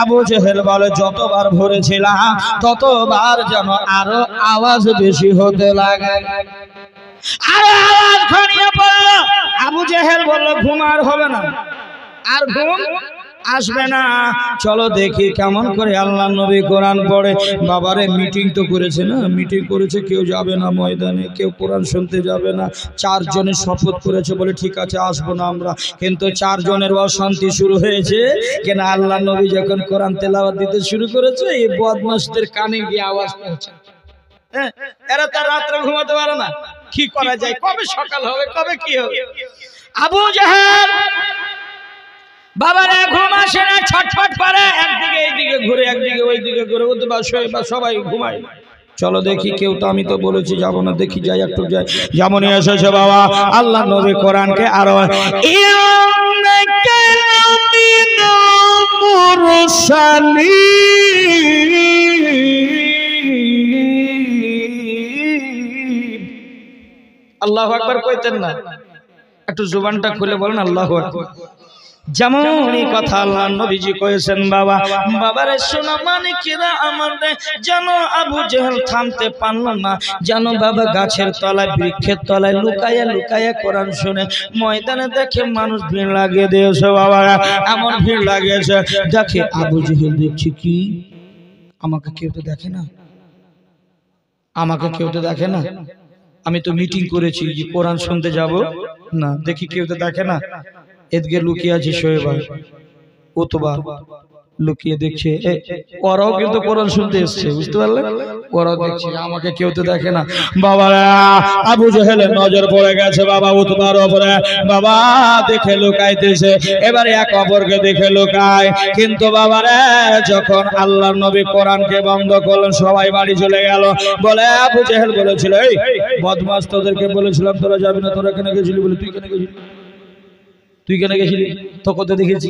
আবু জেহেল বলে যতবার ভরেছিলাম ততবার যেন আরো আওয়াজ বেশি হতে লাগে। আরে আওয়াজ ঘনিয়ে পড়ল, আবু জেহেল বলল ঘুম আর হবে না, আর ঘুম আসবে না, চলো দেখি কেমন করে আল্লাহ নবী কোরআন পড়ে। বাবারে মিটিং তো করেছে না, মিটিং করেছে, কেউ যাবে না ময়দানে, কেউ কোরআন শুনতে যাবে না। 4 জনের শপথ করেছে, বলে ঠিক আছে আসবো না আমরা। কিন্তু 4 জনের অশান্তি শুরু হয়েছে কেন, আল্লাহ নবী যখন কোরআন তেলাওয়াত দিতে শুরু করেছে এই বদমাশদের কানে গিয়ে আওয়াজ পৌঁছে। এরা তার রাত্রে ঘুমাতে পারে না, কি করা যায়, কবে সকাল হবে, কবে কি হবে। আবু জেহেল বাবারে ঘুম আসে না, ছটফট করে, একদিকে এইদিকে ঘুরে, একদিকে ওইদিকে ঘুরে, উতবা শয়বা সবাই ঘুমায়। চলো দেখি, কেউ তো আমি তো বলেছি যাবো না, দেখি যাই একটু যাই। যেমনই এসেছে বাবা আল্লাহ নবী কোরআনকে আরো আল্লাহু আকবার কইতেন না? একটু জুবানটা খুলে বলেন আল্লাহু আকবার। যেমনই কথা আল্লাহ নবীজি কয়েছেন বাবা, বাবারে শোনা মানিকেরা আমার যেন আবু জেহেল থামতে পারলো না, যেন বাবা গাছের তলায় বৃক্ষের তলায় লুকায়া লুকায়া কোরআন শুনে। ময়দানে দেখে মানুষ ভিড় লাগিয়ে দিয়েছে বাবা, এমন ভিড় লাগিয়েছে দেখে আবু জেহেল দেখছি কি আমাকে কেউ তো দেখে না, আমাকে কেউ তো দেখে না, আমি তো মিটিং করেছি যে কোরআন শুনতে যাব না, দেখি কেউ তো দেখে না। এদিকে লুকিয়ে আছে শোয়েব উতবা, লুকিয়ে দেখছে ওরাও কিন্তু কোরআন শুনতে এসছে, বুঝতে পারলেন? ওরাও দেখছে আমাকে কেউ তো দেখে না। বাবা আবু জেহেলের নজর পড়ে গেছে বাবা উতবার উপরে, বাবা দেখে লুকাইতেছে, এবারে এক অপরকে দেখে লুকায়। কিন্তু বাবারে যখন আল্লাহর নবী কোরআনকে বন্ধ করলেন সবাই বাড়ি চলে গেল। বলে আবু জেহেল বলেছিল, এই বদমাস তোদেরকে বলেছিলাম তোরা যাবি না, তোরা কেন গেছিলি? বলে তুই কেন গেছিলি? তুই কেন গেছিলি? তোকে তো দেখেছি।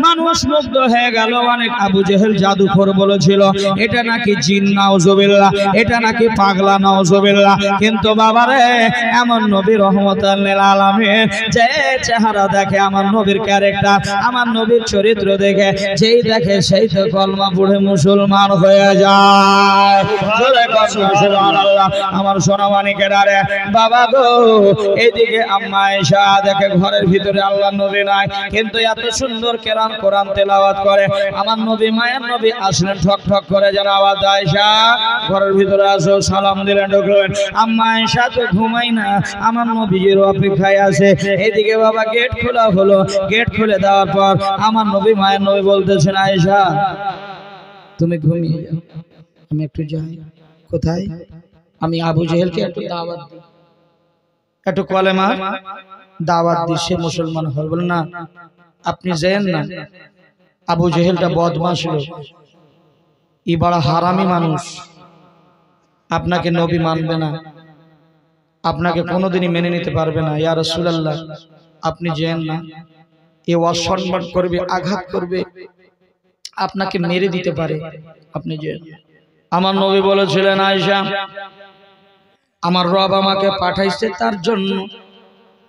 মানুষ মুগ্ধ হয়ে গেল। অনেক আবু জেহেল জাদুকর বলেছিল এটা নাকি জিন নাউজুবিল্লাহ, এটা নাকি পাগলা নাউজুবিল্লাহ। কিন্তু বাবারে এমন নবী রহমতাল লিল আলামিন, যে চেহারা দেখে আমার নবীর ক্যারেক্টার, আমার নবীর চরিত্র দেখে যেই দেখে সেই তো কলমা পড়ে মুসলমান হয়ে যায়। সুবহানাল্লাহ। আমার সোনা মানিকেরা রে বাবা গো, এইদিকে আম্মা আয়েশা দেখে ঘরের ভিতরে আল্লাহ নবী নাই, কিন্তু এত সুন্দর কেরাম কোরআন তেলাওয়াত করে। আমার নবী মায়ের নবী আসলেন, ঠক ঠক করে যেন আওয়াজ, আয়েশা ঘরের ভিতরে আসো, সালাম দিলেন, ঢুকলেন। আম্মা আয়েশা তো ঘুমাই না, আমার নবীর অপেক্ষায় আছে। এদিকে বাবা গেট খোলা হলো, গেট খুলে দেওয়ার পর আমার নবী মায়ের নবী বলতেছেন, আয়েশা তুমি ঘুমিয়ে যাও, আমি একটু যাই। কোথায়? আমি আবু জেহেলকে একটু দাওয়াত দিই, একটু কলেমা দাওয়াত দিই, সে মুসলমান হল। বলে না আপনি যেন না, আবু জেহেলটা বদমাশ লোক, ই বড় হারামি মানুষ, আপনাকে নবী মানবে না, আপনাকে কোনোদিনই মেনে নিতে পারবে না। ইয়া রাসূলুল্লাহ আপনি যেন না, এ অসম্মান করবে, আঘাত করবে, আপনাকে মেরে দিতে পারে, আপনি যেন। আমার নবী বলেছিলেন, আয়েশা আমার রব আমাকে পাঠাইছে তার জন্য,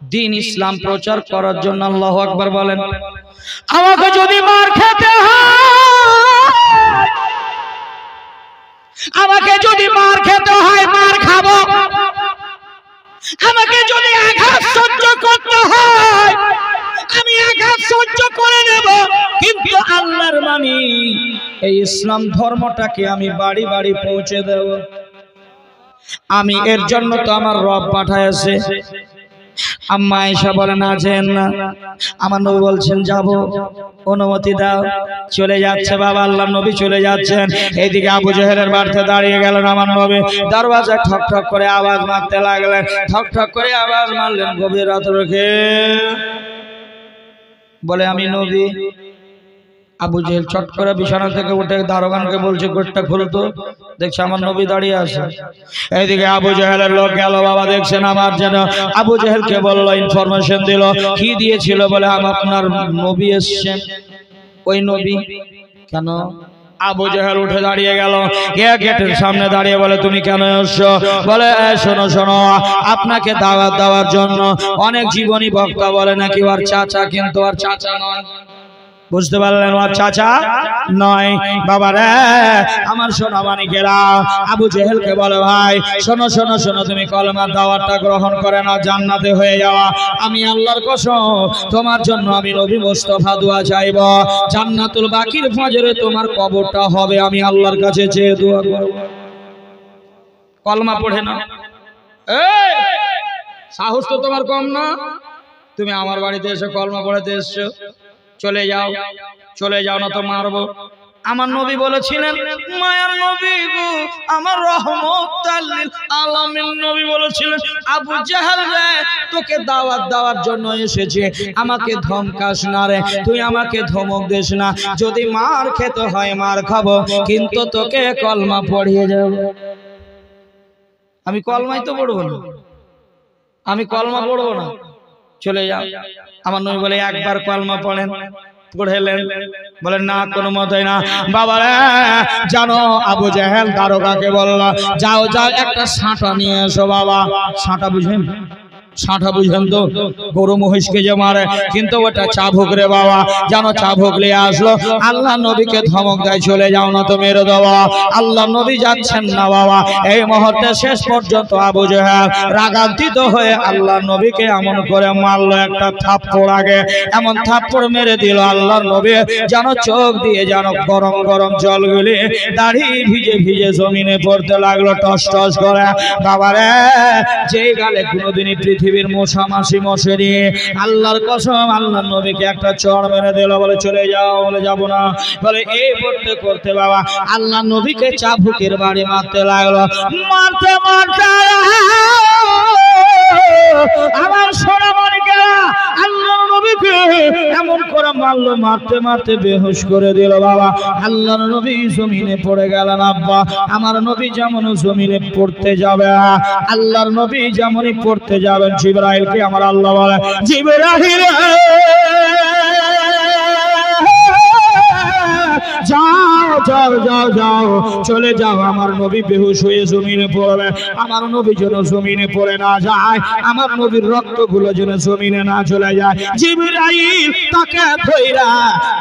দিন ইসলাম প্রচার করার জন্য। আল্লাহু আকবার বলেন। আমাকে যদি মার খেতে হয়, আমাকে যদি মার খেতে হয় মার খাবো, আমাকে যদি আঘাত সহ্য করতে হয় আমি আঘাত সহ্য করে নেব, কিন্তু আল্লাহর বাণী এই ইসলাম ধর্মটাকে আমি বাড়ি বাড়ি পৌঁছে দেব। আমি এর জন্য তো আমার রব পাঠাইছে। আম্মা আয়েশা বলেন না যেন না, আমার নবী বলছেন যাব, অনুমতি দাও। চলে যাচ্ছে বাবা, আল্লাহর নবী চলে যাচ্ছেন। এইদিকে আবু জেহেলের বাড়িতে দাঁড়িয়ে গেলেন আমার নবী, দরওয়াজায় ঠক ঠক করে আওয়াজ মারতে লাগলেন, ঠক ঠক করে আওয়াজ মারলেন গভীর রাত রেখে। বলে আমি নবী। আবু জেহেল চট করে বিছানা থেকে উঠে দারোগানকে বলছে গেটটা খুলতো, দেখছে আমার নবী দাঁড়িয়ে আছে। এইদিকে আবু জেহেলের লোক গেল বাবা, দেখছেন আমার যেন আবু জেহেলকে বললো, ইনফরমেশন দিল। কি দিয়েছিল? বলে আপনার নবী এসছেন। ওই নবী কেন? আবু জেহেল উঠে দাঁড়িয়ে গেল, গেটের সামনে দাঁড়িয়ে বলে তুমি কেন এসছো? বলে শোনো শোনো, আপনাকে দাওয়াত দেওয়ার জন্য। অনেক জীবনী বক্তা বলে নাকি ওর চাচা, কিন্তু ওর চাচা নয়। বুঝতে পারলেন? ওর চাচা নয়। বাবা রে আমার সোনা মানিকেরা, আবু জেহেলকে বলে ভাই শোনো শোনো শোনো, তুমি কলেমার দাওয়াতটা গ্রহণ করে না, জান্নাতে হয়ে যাওয়া। আমি আল্লাহর কসম তোমার জন্য আমি নবী মুস্তাফা দোয়া চাইব, জান্নাতুল বাকির ফজরে তোমার কবরটা হবে, আমি আল্লাহর কাছে চেয়ে দোয়া করব। কলমা পড়ে না, এই সাহস তো তোমার কম না? তুমি আমার বাড়িতে এসে কলমা পড়াতে এসছো, চলে যাও, চলে যাও না তো মারবো। আমার নবী বলেছিলেন, মায়ার নবী গো, আমার রহমতাল লিল আলামিন নবী বলেছিলেন, আবু জাহেল রে তোকে দাওয়াত দেওয়ার জন্য এসেছে, আমাকে ধমকাস না রে, তুই আমাকে ধমক দিস না, যদি মার খেতে হয় মার খাবো, কিন্তু তোকে কলমা পড়িয়ে যাব। আমি কলমাই তো পড়বো না, আমি কলমা পড়বো না, চলে যাও। আমার নবী বলে একবার কলমা পড়েন, পড়েলেন, বলেন না কোনো মতেই না। বাবা জানো আবু জাহেল দারোগাকে বলল, যাও যাও একটা সাঁটা নিয়ে এসো। বাবা সাঁটা বুঝেন, সাঁটা বুঝেন তো, গরু মহিষকে যে মারে, কিন্তু ওটা চাবুক রে বাবা। জানো চাবুক নিয়ে আসলো, আল্লাহ নবীকে ধমক দেয়, চলে যাও না তো মেরে দেওয়া। আল্লাহ নবী যাচ্ছেন না বাবা। এই মুহূর্তে শেষ পর্যন্ত আবু জাহেল রাগান্বিত হয়ে আল্লাহ নবীকে এমন করে মারলো, একটা থাপ্পড় আগে এমন থাপ্পড় মেরে দিল আল্লাহর নবী যেন চোখ দিয়ে যেন গরম গরম জলগুলি দাড়ি ভিজে ভিজে জমিনে পড়তে লাগলো টস টস করে। বাবারে যেই গালে কোনোদিনই পৃথিবীর মশা মাসি মশেরি, আল্লাহর কসম আল্লাহ নবীকে একটা চড় মেরে দিল, বলে চলে যাও। বলে যাব না। বলে এই করতে করতে বাবা আল্লাহ নবীকে চাবুকের বাড়ি মারতে লাগলো। মারতে মারতে আমার সোনা মানিকেরা আল্লাহ নবীকে এমন করে মারলো, মারতে মারতে বেহুশ করে দিল বাবা। আল্লাহর নবী জমিনে পড়ে গেলেন। আব্বা আমার নবী যেমন জমিনে পড়তে যাবে, আল্লাহর নবী যেমনই পড়তে যাবেন, জিবরাইলকে আমার আল্লাহ বলে, জিবরাইল যাও যাও যাও যাও, চলে যাও। আমার নবী বেহুশ হয়ে জমিনে পড়বে, আমার নবী যেন জমিনে পড়ে না যায়, আমার নবীর রক্তগুলো যেন জমিনে না চলে যায়। জিবরাইল তাকে ধইরা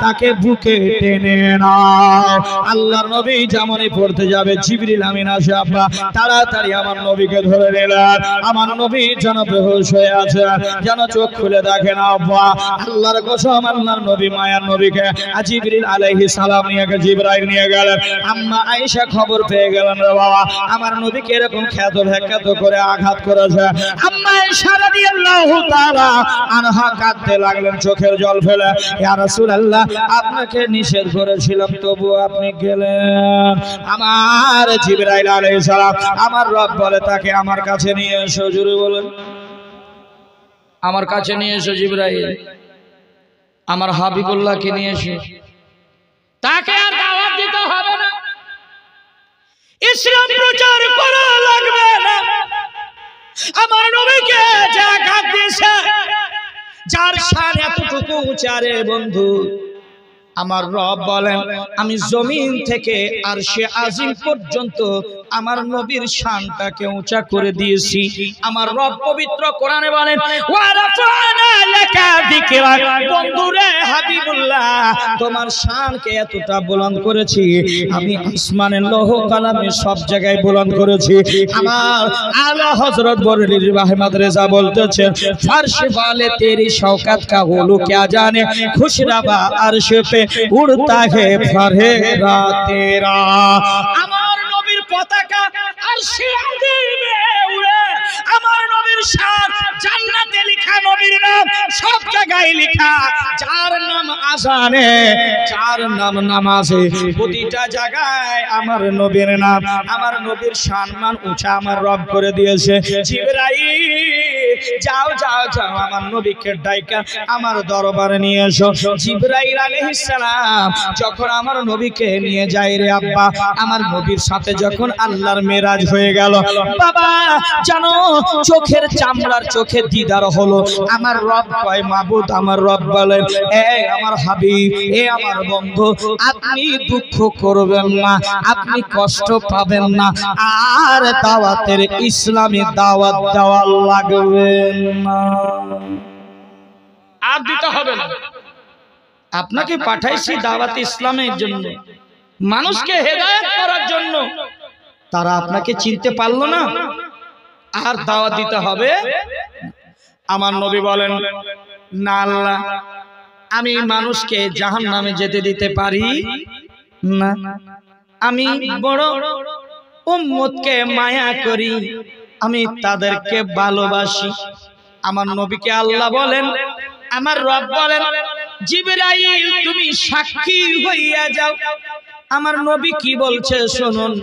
তাকে বুকে টেনে নাও। আল্লাহর নবী যেমনই পড়তে যাবে, জিবরিল আমিন আসে আব্বা তাড়াতাড়ি আমার নবীকে ধরে নিলেন। আমার নবী যেন বেহুশ হয়ে আছে, যেন চোখ খুলে দেখে না আব্বা। আল্লাহর কসম আল্লাহর নবী মায়ার নবীকে জিবরিল আলাইহিস সালাম নিয়ে জিবরাইল নিয়ে গেলেন। আম্মা আয়েশা খবর পেয়ে গেলেন, রে বাবা আমার নবীকে এরকম খ্যাত ভ্যাখ্যাত করে আঘাত করেছে। আম্মা আয়েশা রাদিয়াল্লাহু তাআলা আনহা কাঁদতে লাগলেন, চোখের জল ফেলে, ইয়া রাসূলুল্লাহ আপনাকে নিষেধ করেছিলাম তবু আপনি গেলেন। আমার জিবরাইল আলাইহিস সালাম আমার রব বলে তাকে আমার কাছে নিয়ে এসো। জোরে বলেন, আমার কাছে নিয়ে এসো জিবরাইল, আমার হাবিবুল্লাহকে নিয়ে এসো। তাকে আর দাওয়াত দিতে হবে না, ইসলাম প্রচার করা লাগবে না। আমার নবীকে যা আঘাত দিয়েছে, যার শান এতটুকু উঁচা রে বন্ধু, আমার রব বলেন আমি জমিন থেকে আরশে আজিম পর্যন্ত আমার নবীর শানটাকে উঁচা করে দিয়েছি। আমার রব পবিত্র কোরআনে বলেন, ওয়া রাফা'না লাকা যিকরাক, বন্ধুরে হাবিবুল্লাহ তোমার শানকে এতটা বুলন্দ করেছি আমি আসমানের লৌহ কলমে সব জায়গায় বুলন্দ করেছি। আমার আলা হযরত বরেলভী আহমদ রেজা বলতেছেন, ফরশ वाले तेरी शौकत का होलू क्या जाने, खुश रवा अर्श पे उड़ता है फरहेरा तेरा। আমার নবীর পতাকা আরশে আজিমে উড়ে, আমার নবীর শান জান্নাতে লেখা, নবীর নাম সব জায়গায় লেখা, যার নাম আযানে, যার নাম নামাজে, প্রতিটা জায়গায় আমার নবীর নাম, আমার নবীর সম্মান উঁচা আমার রব করে দিয়েছে। জিবরাইল যাও যাও যাও আমার নবীকে ডাইকা আমার দরবারে নিয়ে এসো। জিবরাইল আলাইহিস সালাম যখন আমার নবীকে নিয়ে যায় রে আব্বা, আমার নবীর সাথে যখন আল্লাহর মেরাজ হয়ে গেল বাবা, জানো চোখের চামড়ার চোখে দিদার হলো। আমার রব কয় মাবুদ, আমার রব বলেন এ আমার হাবিব, এ আমার বন্ধু, আপনি দুঃখ করবেন না, আপনি কষ্ট পাবেন না, আর দাওয়াতের ইসলামী দাওয়াত দেওয়া লাগবে না, আর দিতে হবে না। আপনাকে পাঠাইছি দাওয়াত ইসলামের জন্য, মানুষকে হেদায়েত করার জন্য। তারা আপনাকে চিনতে পারলো না, আর দাওয়াত দিতে হবে। আমার নবী বলেন না আল্লাহ আমি মানুষকে জাহান্নামে যেতে দিতে পারি না, আমি বড় উম্মতকে মায়া করি, আমি তাদেরকে ভালোবাসি। আমার নবীকে আল্লাহ বলেন, আমার রব বলেন জিবরাইল তুমি সাক্ষী হইয়া যাও। আমার নবী কি বলছে শুনুন।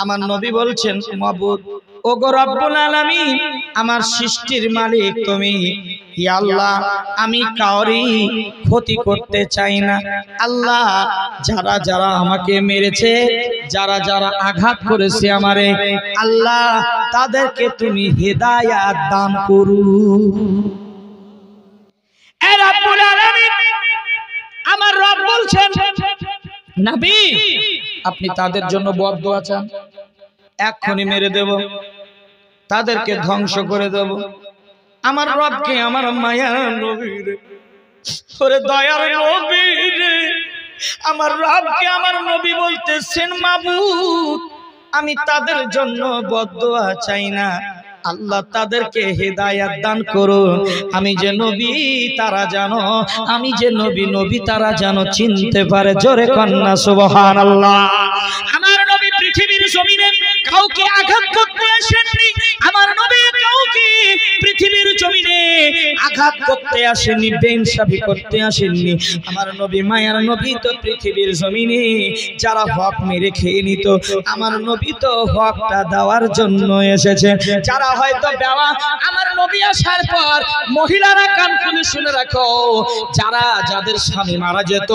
আমার নবী বলছেন মাবুদ ওগো রব্বুল আলামিন, আমার সৃষ্টির মালিক তুমি, ইয়া আল্লাহ আমি কাউরি ক্ষতি করতে চাই না। আল্লাহ যারা যারা আমাকে মেরেছে, যারা যারা আঘাত করেছে আমারে, আল্লাহ তাদেরকে তুমি হেদায়াত দান করু। এ রব্বুল আলামিন আমার আমার রব বলছেন নবী আপনি তাদের জন্য বদদুয়া চান, এক্ষুনি মেরে দেব, তাদেরকে ধ্বংস করে দেব। আমার রবকে আমার মায়ার নবীর ওরে দয়ার নবীর আমার রবকে আমার নবী বলতেছেন মাবুদ আমি তাদের জন্য বদদুয়া চাই না, আল্লাহ তাদেরকে হেদায়াত দান করুন। আমি যে নবী তারা জানো, আমি যে নবী নবী তারা জানো চিনতে পারে। জোরে কন্যা সুবহানাল্লাহ। আমার নবী পৃথিবীর জমিনে কাউকে আঘাত করতে আসেননি, আমার নবী কাউকে পৃথিবীর জমিনে আঘাত করতে আসেননি, বেইনসাফি করতে আসেননি। আমার নবী মায়ার নবী তো পৃথিবীর জমিনে যারা হক মেরে খেয়ে নিত, আমার নবী তো হকটা দেওয়ার জন্য এসেছে। যারা হয়তো বেওয়া, আমার নবী আসার পর মহিলারা কান খুলে শুনে রাখো, যারা যাদের স্বামী মারা যেত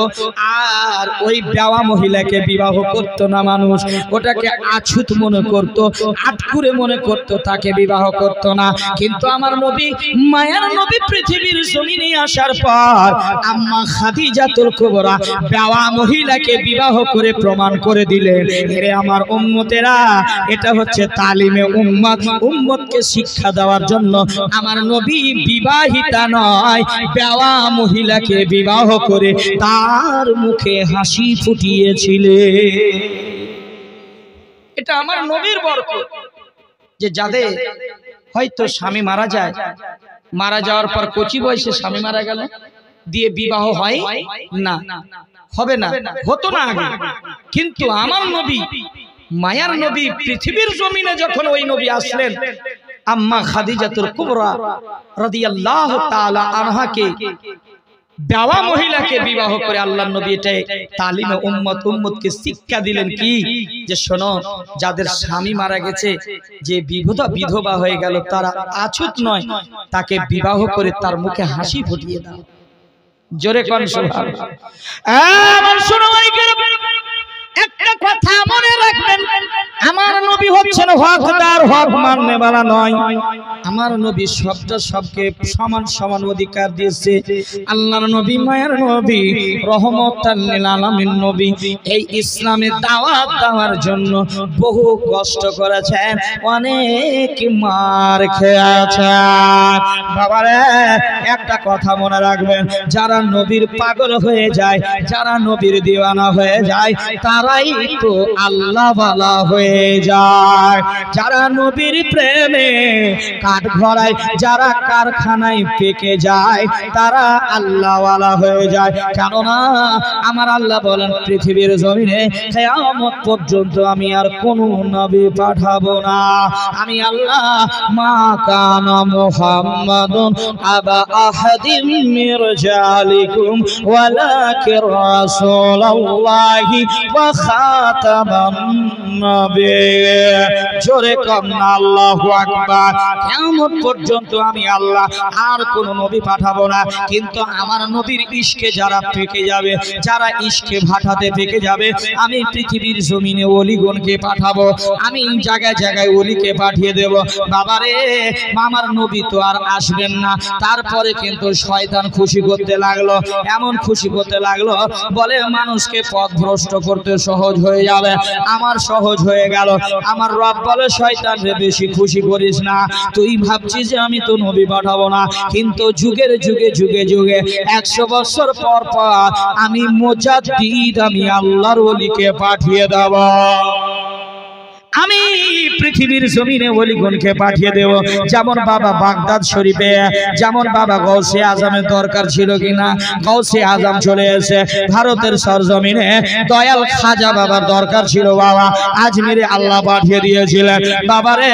আর ওই বেওয়া মহিলাকে বিবাহ করতো না মানুষ, ওটাকে আছুত মনে করতো, আটকুরে মনে করতো, তাকে বিবাহ করতো না। কিন্তু আমার নবী মায়ার নবী পৃথিবীর জমিনে আসার পর আম্মা খাদিজাতুল কুবরা বেওয়া মহিলাকে বিবাহ করে প্রমাণ করে দিলেন, হে আমার উম্মতেরা এটা হচ্ছে তালিমে উম্মত। উম্মতকে শিক্ষা দেওয়ার জন্য আমার নবী বিবাহিতা নয়, বেওয়া মহিলাকে বিবাহ করে তার মুখে হাসি ফুটিয়েছিলেন। এটা আমার নবীর বরকত যে যাদের হয়তো স্বামী মারা যায়, মারা যাওয়ার পর কচি বয়সে স্বামী মারা গেল, দিয়ে বিবাহ হয় না, হবে না, হতো না আগে। কিন্তু আমার নবী মায়ার নবী পৃথিবীর জমিনে যখন ওই নবী আসলেন, আম্মা খাদিজাতুল কুবরা রাদিয়াল্লাহু তাআলা আনহাকে বেওয়া মহিলাকে বিবাহ করে আল্লাহর নবী এটাই তালিমে উম্মত, উম্মতকে শিক্ষা দিলেন কি যে শোনো যাদের স্বামী মারা গেছে, যে বিধবা হয়ে গেল, তারা আছুত নয়, তাকে বিবাহ করে তার মুখে হাসি ফুটিয়ে দাও। জোরে কোন সুবহানাল্লাহ। আমার শোনো একটা কথা মনে রাখবেন, আমার নবী হচ্ছেন হকদার, হক মাননে वाला নয়। আমার নবী সবটা সবকে সমান সমান অধিকার দিয়েছে। আল্লাহর নবী মায়ের নবী রহমাতাল লিল আলামিন নবী এই ইসলামের দাওয়াত দেওয়ার জন্য বহু কষ্ট করেছেন, অনেক মার খেয়েছেন। বাবারে একটা কথা মনে রাখবেন, যারা নবীর পাগল হয়ে যায়, যারা নবীর দিওয়ানা হয়ে যায়, তারাই তো আল্লাহ ওয়ালা হয়ে যায়। যারা নবীর প্রেমে কাঠ ঘরায়, যারা কারখানায় পেকে যায়, তারা আল্লাহ ওয়ালা হয়ে যায়। কেননা আমার আল্লাহ বলেন পৃথিবীর জমিনে কিয়ামত পর্যন্ত আমি আর কোন নবী পাঠাবো না। আমি আল্লাহ মা কানা মুহাম্মাদুন আবা আহাদিম মির জালিকুম ওয়ালাকিন রাসূলুল্লাহি ওয়া খাতামান নবিয়্যিন। জোরে কন্না আল্লাহু আকবার। কিয়ামত পর্যন্ত আমি আল্লাহ আর কোন নবী পাঠাবো না। কিন্তু আমার নবীর ইশকে যারা পেকে যাবে, যারা ইশকে ভাটাতে পেকে যাবে, আমি পৃথিবীর জমিনে ওলিগণকে পাঠাবো, আমি জায়গায় জায়গায় ওলিকে পাঠিয়ে দেব। বাবারে আমার নবী তো আর আসবেন না। তারপরে কিন্তু শয়তান খুশি করতে লাগলো, এমন খুশি করতে লাগলো, বলে মানুষকে পথভ্রষ্ট করতে সহজ হয়ে যাবে। আমার সহজ হয়ে গেল। আমার রব বলে শয়তান রে বেশি খুশি করিস না, তুই ভাবছিস যে আমি তো নবী পাঠাবো না, কিন্তু যুগের যুগে যুগে যুগে 100 বছর পর পর আমি মুজাদ্দিদ, আমি আল্লাহর ওলিকে পাঠিয়ে দেব। আমি পৃথিবীর জমিনে ওলিগণকে পাঠিয়ে দেব। যেমন বাবা বাগদাদ শরীফে, যেমন বাবা গৌসে আজমের দরকার ছিল কিনা, গৌসে আজম চলে এসে ভারতের সরজমিনে দয়াল খাজা বাবার দরকার ছিল, বাবা আজমিরে আল্লাহ পাঠিয়ে দিয়েছিলেন। বাবারে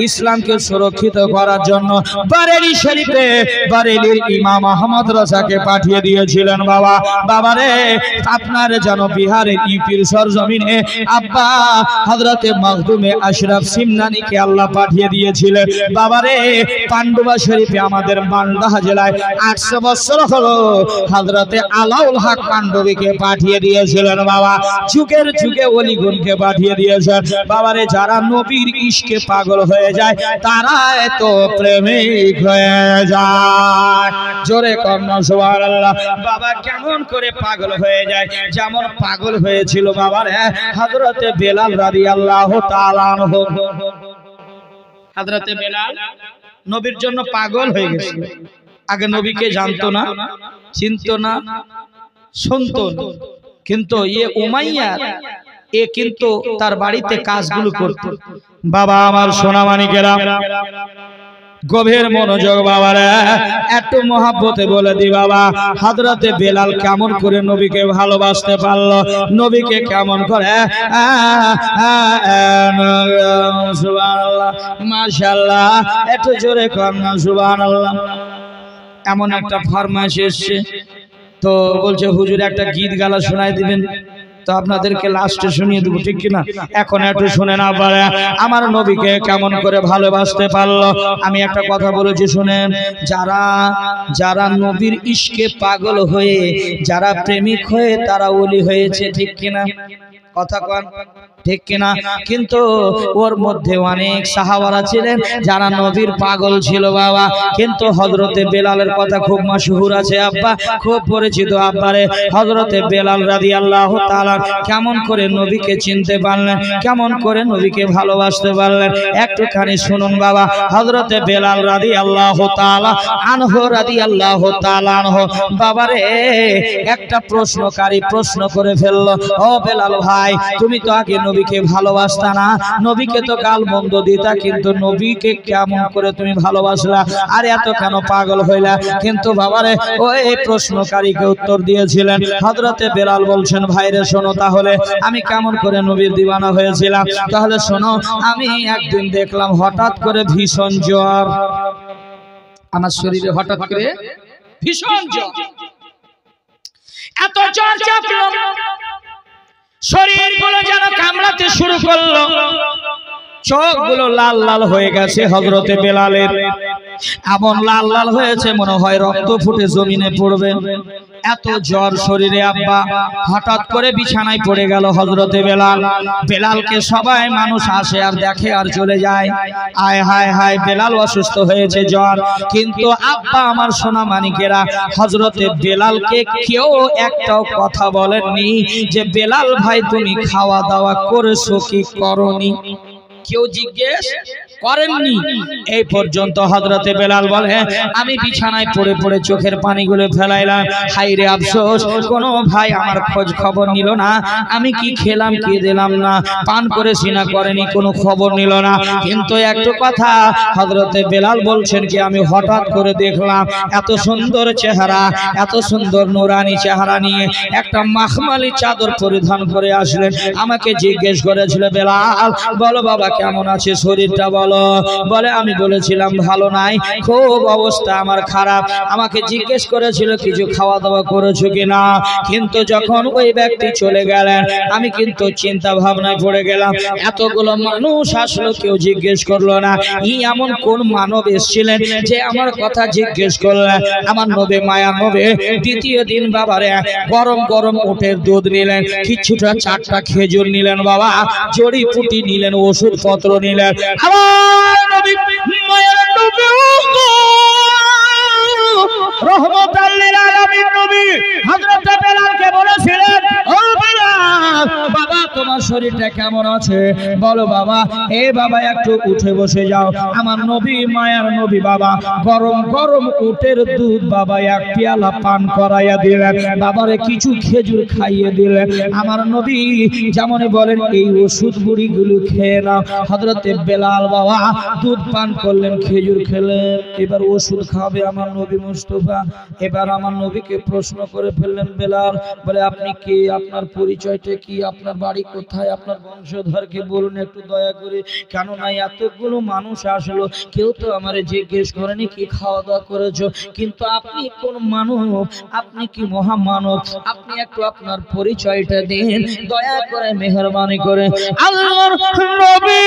ইসলামকে সুরক্ষিত করার জন্য বারেলি শরীফে বারেলির ইমাম আহমদ রাজাকে পাঠিয়ে দিয়েছিলেন। বাবা বাবারে আপনার যেন বিহারের ইউপির সরজমিনে আব্বা হযরতে মাখদুমে আশরাফ সিমনানিকে আল্লাহ পাঠিয়ে দিয়েছিলেন। বাবারে পান্ডুয়া শরীফে আমাদের মালদা জেলায় 800 বছর হলো হযরতে আলাউল হক পান্ডবীকে পাঠিয়ে দিয়েছিলেন। বাবা যুগের যুগে ওলিগুনকে পাঠিয়ে দিয়েছেন। বাবারে যারা নবীর ইশকে পাগল হয়ে যায় তারা তো প্রেমিক হয়ে যায়। জোরে কন্যা সুবহানাল্লাহ। বাবা কেমন করে পাগল হয়ে যায়? যেমন পাগল হয়েছিল বাবার হযরতে বেলাল রাদিয়াল্লাহু তাআলা আনহু। হযরতে বেলাল নবীর জন্য পাগল হয়ে গেছিল। আগে নবীকে জানতো না, চিনতো না, শুনতো না, কিন্তু উমাইয়া কিন্তু তার বাড়িতে কাজগুলো করত। বাবা আমার সোনামানিকেরা গভীর মনোযোগ বাবারা, একটু মহাব্বতে বলে দি বাবা হযরতে বেলাল কেমন করে নবীকে ভালোবাসতে পারলো, নবীকে কেমন করে সুবহানাল্লাহ মাশাআল্লাহ, একটু জোরে করনা সুবহানাল্লাহ। এমন একটা ফরমাইশ এসেছে, তো বলছে হুজুর একটা গীত গালা শোনাই দিবেন, তো আপনাদেরকে লাস্টে শুনিয়ে দেবো, ঠিক কিনা? এখন একটু শুনে না পারে আমার নবীকে কেমন করে ভালোবাসতে পারলো। আমি একটা কথা বলেছি শুনেন, যারা যারা নবীর ইশকে পাগল হয়ে, যারা প্রেমিক হয়ে তারা ওলি হয়েছে, ঠিক কিনা? কথা কন ঠিক কিনা? কিন্তু ওর মধ্যে অনেক সাহাবারা ছিলেন যারা নবীর পাগল ছিল বাবা। কিন্তু হযরতে বেলালের কথা খুব মাশহুর আছে আব্বা, খুব পরিচিত আব্বারে। হযরতে বেলাল রাদিয়াল্লাহু তাআলা কেমন করে নবীকে চিনতে পারলেন, কেমন করে নবীকে ভালোবাসতে পারলেন, একটুখানি শুনুন বাবা। হযরতে বেলাল রাদিয়াল্লাহু তাআলা আনহু রাদিয়াল্লাহু তাআলা আনহু বাবারে একটা প্রশ্নকারী প্রশ্ন করে ফেললো, ও বেলাল ভাই তুমি তো আগে নবীকে ভালোবাসতা না, নবীকে তো গাল মন্দ দিতা, কিন্তু নবীকে কেমন করে তুমি ভালোবাসলা, আর এত কেন পাগল হইলা? কিন্তু বাবারে ওই প্রশ্নকারীকে উত্তর দিয়েছিলেন হযরতে বেলাল বলছেন, ভাইরে শোনো তাহলে আমি কেমন করে নবীর দিওয়ানা হয়েছিলাম। তাহলে শোনো, আমি একদিন দেখলাম হঠাৎ করে ভীষণ জ্বর আমার শরীরে, হঠাৎ করে ভীষণ জ্বর, এত জ্বর চাপলো শরীরগুলো যেন কামড়াতে শুরু করলো, চোখগুলো লাল লাল হয়ে গেছে হযরতে বেলালের, এমন লাল লাল হয়েছে মনে হয় রক্ত ফুটে জমিনে পড়বে, এত জ্বর শরীরে আব্বা। হঠাৎ করে বিছানায় পড়ে গেল হযরতে বেলাল। বেলালকে সবাই মানুষ আসে আর দেখে আর চলে যায়, আয় হায় হায় বেলাল অসুস্থ হয়েছে, জ্বর। কিন্তু আব্বা আমার সোনা মানিকেরা, হযরতে বেলালকে কেউ একটাও কথা বলেননি যে বেলাল ভাই তুমি খাওয়া দাওয়া করেছো কি করনি, কেউ জিজ্ঞেস করেননি। এই পর্যন্ত হযরতে বেলাল বলে, আমি বিছানায় পড়ে পড়ে চোখের পানিগুলো ফেলাইলাম, হায় রে আফসোস, কোনো ভাই আমার খোঁজ খবর নিল না, আমি কি খেলাম কি দিলাম না, পান করেছি না করেনি, কোনো খবর নিল না। কিন্তু একটু কথা হযরতে বেলাল বলছেন কি, আমি হঠাৎ করে দেখলাম এত সুন্দর চেহারা, এত সুন্দর নুরানি চেহারা নিয়ে একটা মাখমালি চাদর পরিধান করে আসলেন, আমাকে জিজ্ঞেস করেছিল, বেলাল বলো বাবা কেমন আছে, শরীরটা বলো। বলে আমি বলেছিলাম ভালো নাই, খুব অবস্থা আমার খারাপ। আমাকে জিজ্ঞেস করেছিল কিছু খাওয়া দাওয়া করেছো কিনা, কিন্তু যখন ওই ব্যক্তি চলে গেলেন আমি কিন্তু চিন্তা ভাবনায় পড়ে গেলাম, এতগুলো মানুষ আসলো কেউ জিজ্ঞেস করলো না, এমন কোন মানব এসেছিলেন যে আমার কথা জিজ্ঞেস করলেন। আমার নবী মায়া নবী দ্বিতীয় দিন বাবারে গরম গরম উটের দুধ নিলেন, কিছুটা 4টা খেজুর নিলেন বাবা, জড়িপুটি নিলেন, ওষুধপত্র নিলেন। আমার নবী মায়ের নবী রহমতুল লিল আলামিন নবী হযরত বেলালকে বলেছিলেন, ও বেলাল বাবা তোমার শরীরটা কেমন আছে বলো বাবা। এ বাবা একটু উঠে বসে যাও। আমার নবী মায়ার নবী বাবা গরম গরম উটের দুধ বাবা এক পেয়ালা পান করাইয়া দিলেন, বাবারে কিছু খেজুর খাইয়ে দিলেন। আমার নবী যেমনই বলেন এই ওষুধ বুড়িগুলো খেয়ে নাও। হযরতে বেলাল বাবা দুধ পান করলেন, খেজুর খেলেন, এবার ওষুধ খাবে আমার নবী মুস্তাফা। এবার আমার নবীকে প্রশ্ন করে ফেললেন বেলাল, বলে আপনি কে, আপনার পরিচয়টা কি, আপনার বাড়ি কোথায়, আপনার বংশধরকে বলুন একটু দয়া করে, কেননা এতগুলো মানুষ আসলো, কেউ তো আমারে জিজ্ঞেস করেনি কি খাওয়া দাওয়া করেছো, কিন্তু আপনি কোন মানব, আপনি কি মহামানব, আপনি একটু আপনার পরিচয়টা দিন দয়া করে, মেহেরবানি করে। আল্লাহর নবী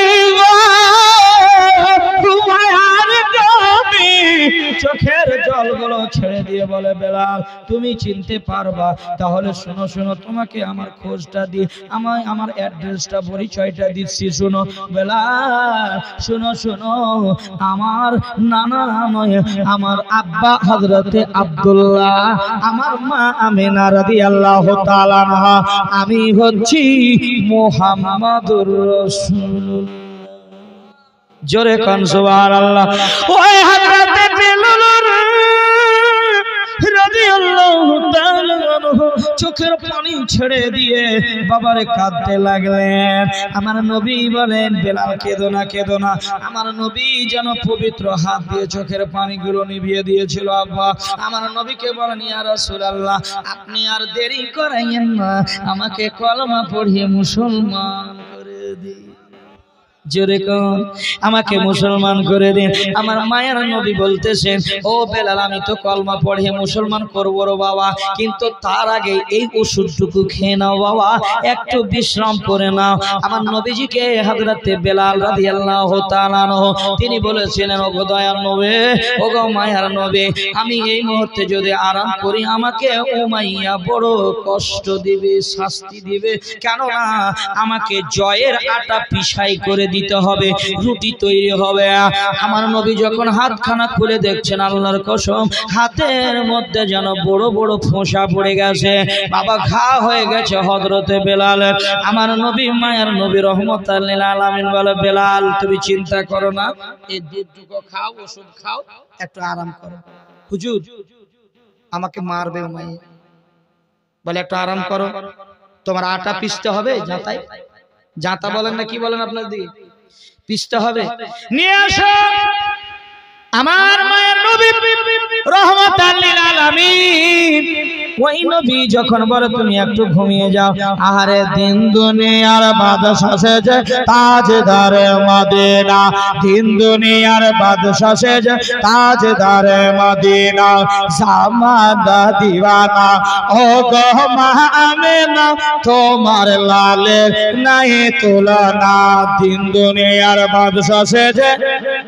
চোখের জলগুলো ছেড়ে দিয়ে বলে, বেলাল তুমি চিনতে পারবা? তাহলে শোনো শোনো, তোমাকে আমার খোঁজটা দি, আমার অ্যাড্রেসটা পরিচয়টা দিচ্ছি, শোনো বেলাল, শোনো শোনো, আমার নানা নয়, আমার আব্বা হযরতে আব্দুল্লাহ, আমার মা আমিনা রাদিয়াল্লাহু তাআলা আনহা, আমি হচ্ছি মুহাম্মাদুর রাসূলুল্লাহ। জোরে কান সুবহানাল্লাহ। ওই হযরতে বেলাল রাদিয়াল্লাহু তাআলা আনহু চোখের পানি ছেড়ে দিয়ে বাবারে কাঁদতে লাগলেন। আমার নবী বলেন, বেলাল কেঁদো না, কেঁদো না। আমার নবী যেন পবিত্র হাত দিয়ে চোখের পানিগুলো নিভিয়ে দিয়েছিল। আব্বা আমার নবীকে বলেন, ইয়া রাসূলুল্লাহ আপনি আর দেরি করাইয়েন না, আমাকে কলমা পড়িয়ে মুসলমান করে দিন। জোরে কোন, আমাকে মুসলমান করে দিন। আমার মায়ের নবী বলতেছেন, ও বেলাল আমি তো কলমা পড়ে মুসলমান করবো রে বাবা, কিন্তু তার আগে এই ওষুধটুকু খেয়ে নাও বাবা, একটু বিশ্রাম করে নাও। আমার নবীজিকে হযরতে বেলাল রাদিয়াল্লাহু তাআলা আনহু তিনি বলেছিলেন, ওগো দয়ার নবী, ওগো মায়ের নবী, আমি এই মুহূর্তে যদি আরাম করি আমাকে উমাইয়া বড় কষ্ট দিবে, শাস্তি দিবে, কেননা আমাকে জয়ের আটা পিষাই করে দিতে হবে, রুটি তৈরি হবে। আমার নবী যখন হাতখানা খুলে দেখছেন, আল্লাহর কসম হাতের মধ্যে যেন বড় বড় ফোঁসা পড়ে গেছে, বাবা ঘা হয়ে গেছে হযরতে বেলালের। আমার নবী মায়ের নবী রহমাতুল লিল আলামিন বলে, বেলাল তুমি চিন্তা করো না, এই দুধটুকু খাও, ওষুধ খাও, একটু আরাম করো। হুজুর আমাকে মারবে উমাইয়া, বলে একটু আরাম করো, তোমার আটা পিষতে হবে, জাঁতাই, জাঁতা বলেন না কি বলেন আপনার দিকে, পিষতে হবে, নিয়ে আসো। আমার মায়ের নবী রহমাতুল লিল আলামিন ওই নবী যখন বলে তুমি একটু ঘুমিয়ে যাও, আহারে দিন দুনিয়ার বাদশা সেজে তাজদারে মদিনা, দিন দুনিয়ার বাদশা সেজে তাজদারে মদিনা, জামানা দিওয়ানা ও গো মা আমিনা, তোমার লালের নাই তুলনা, দিন দুনিয়ার বাদশা সেজে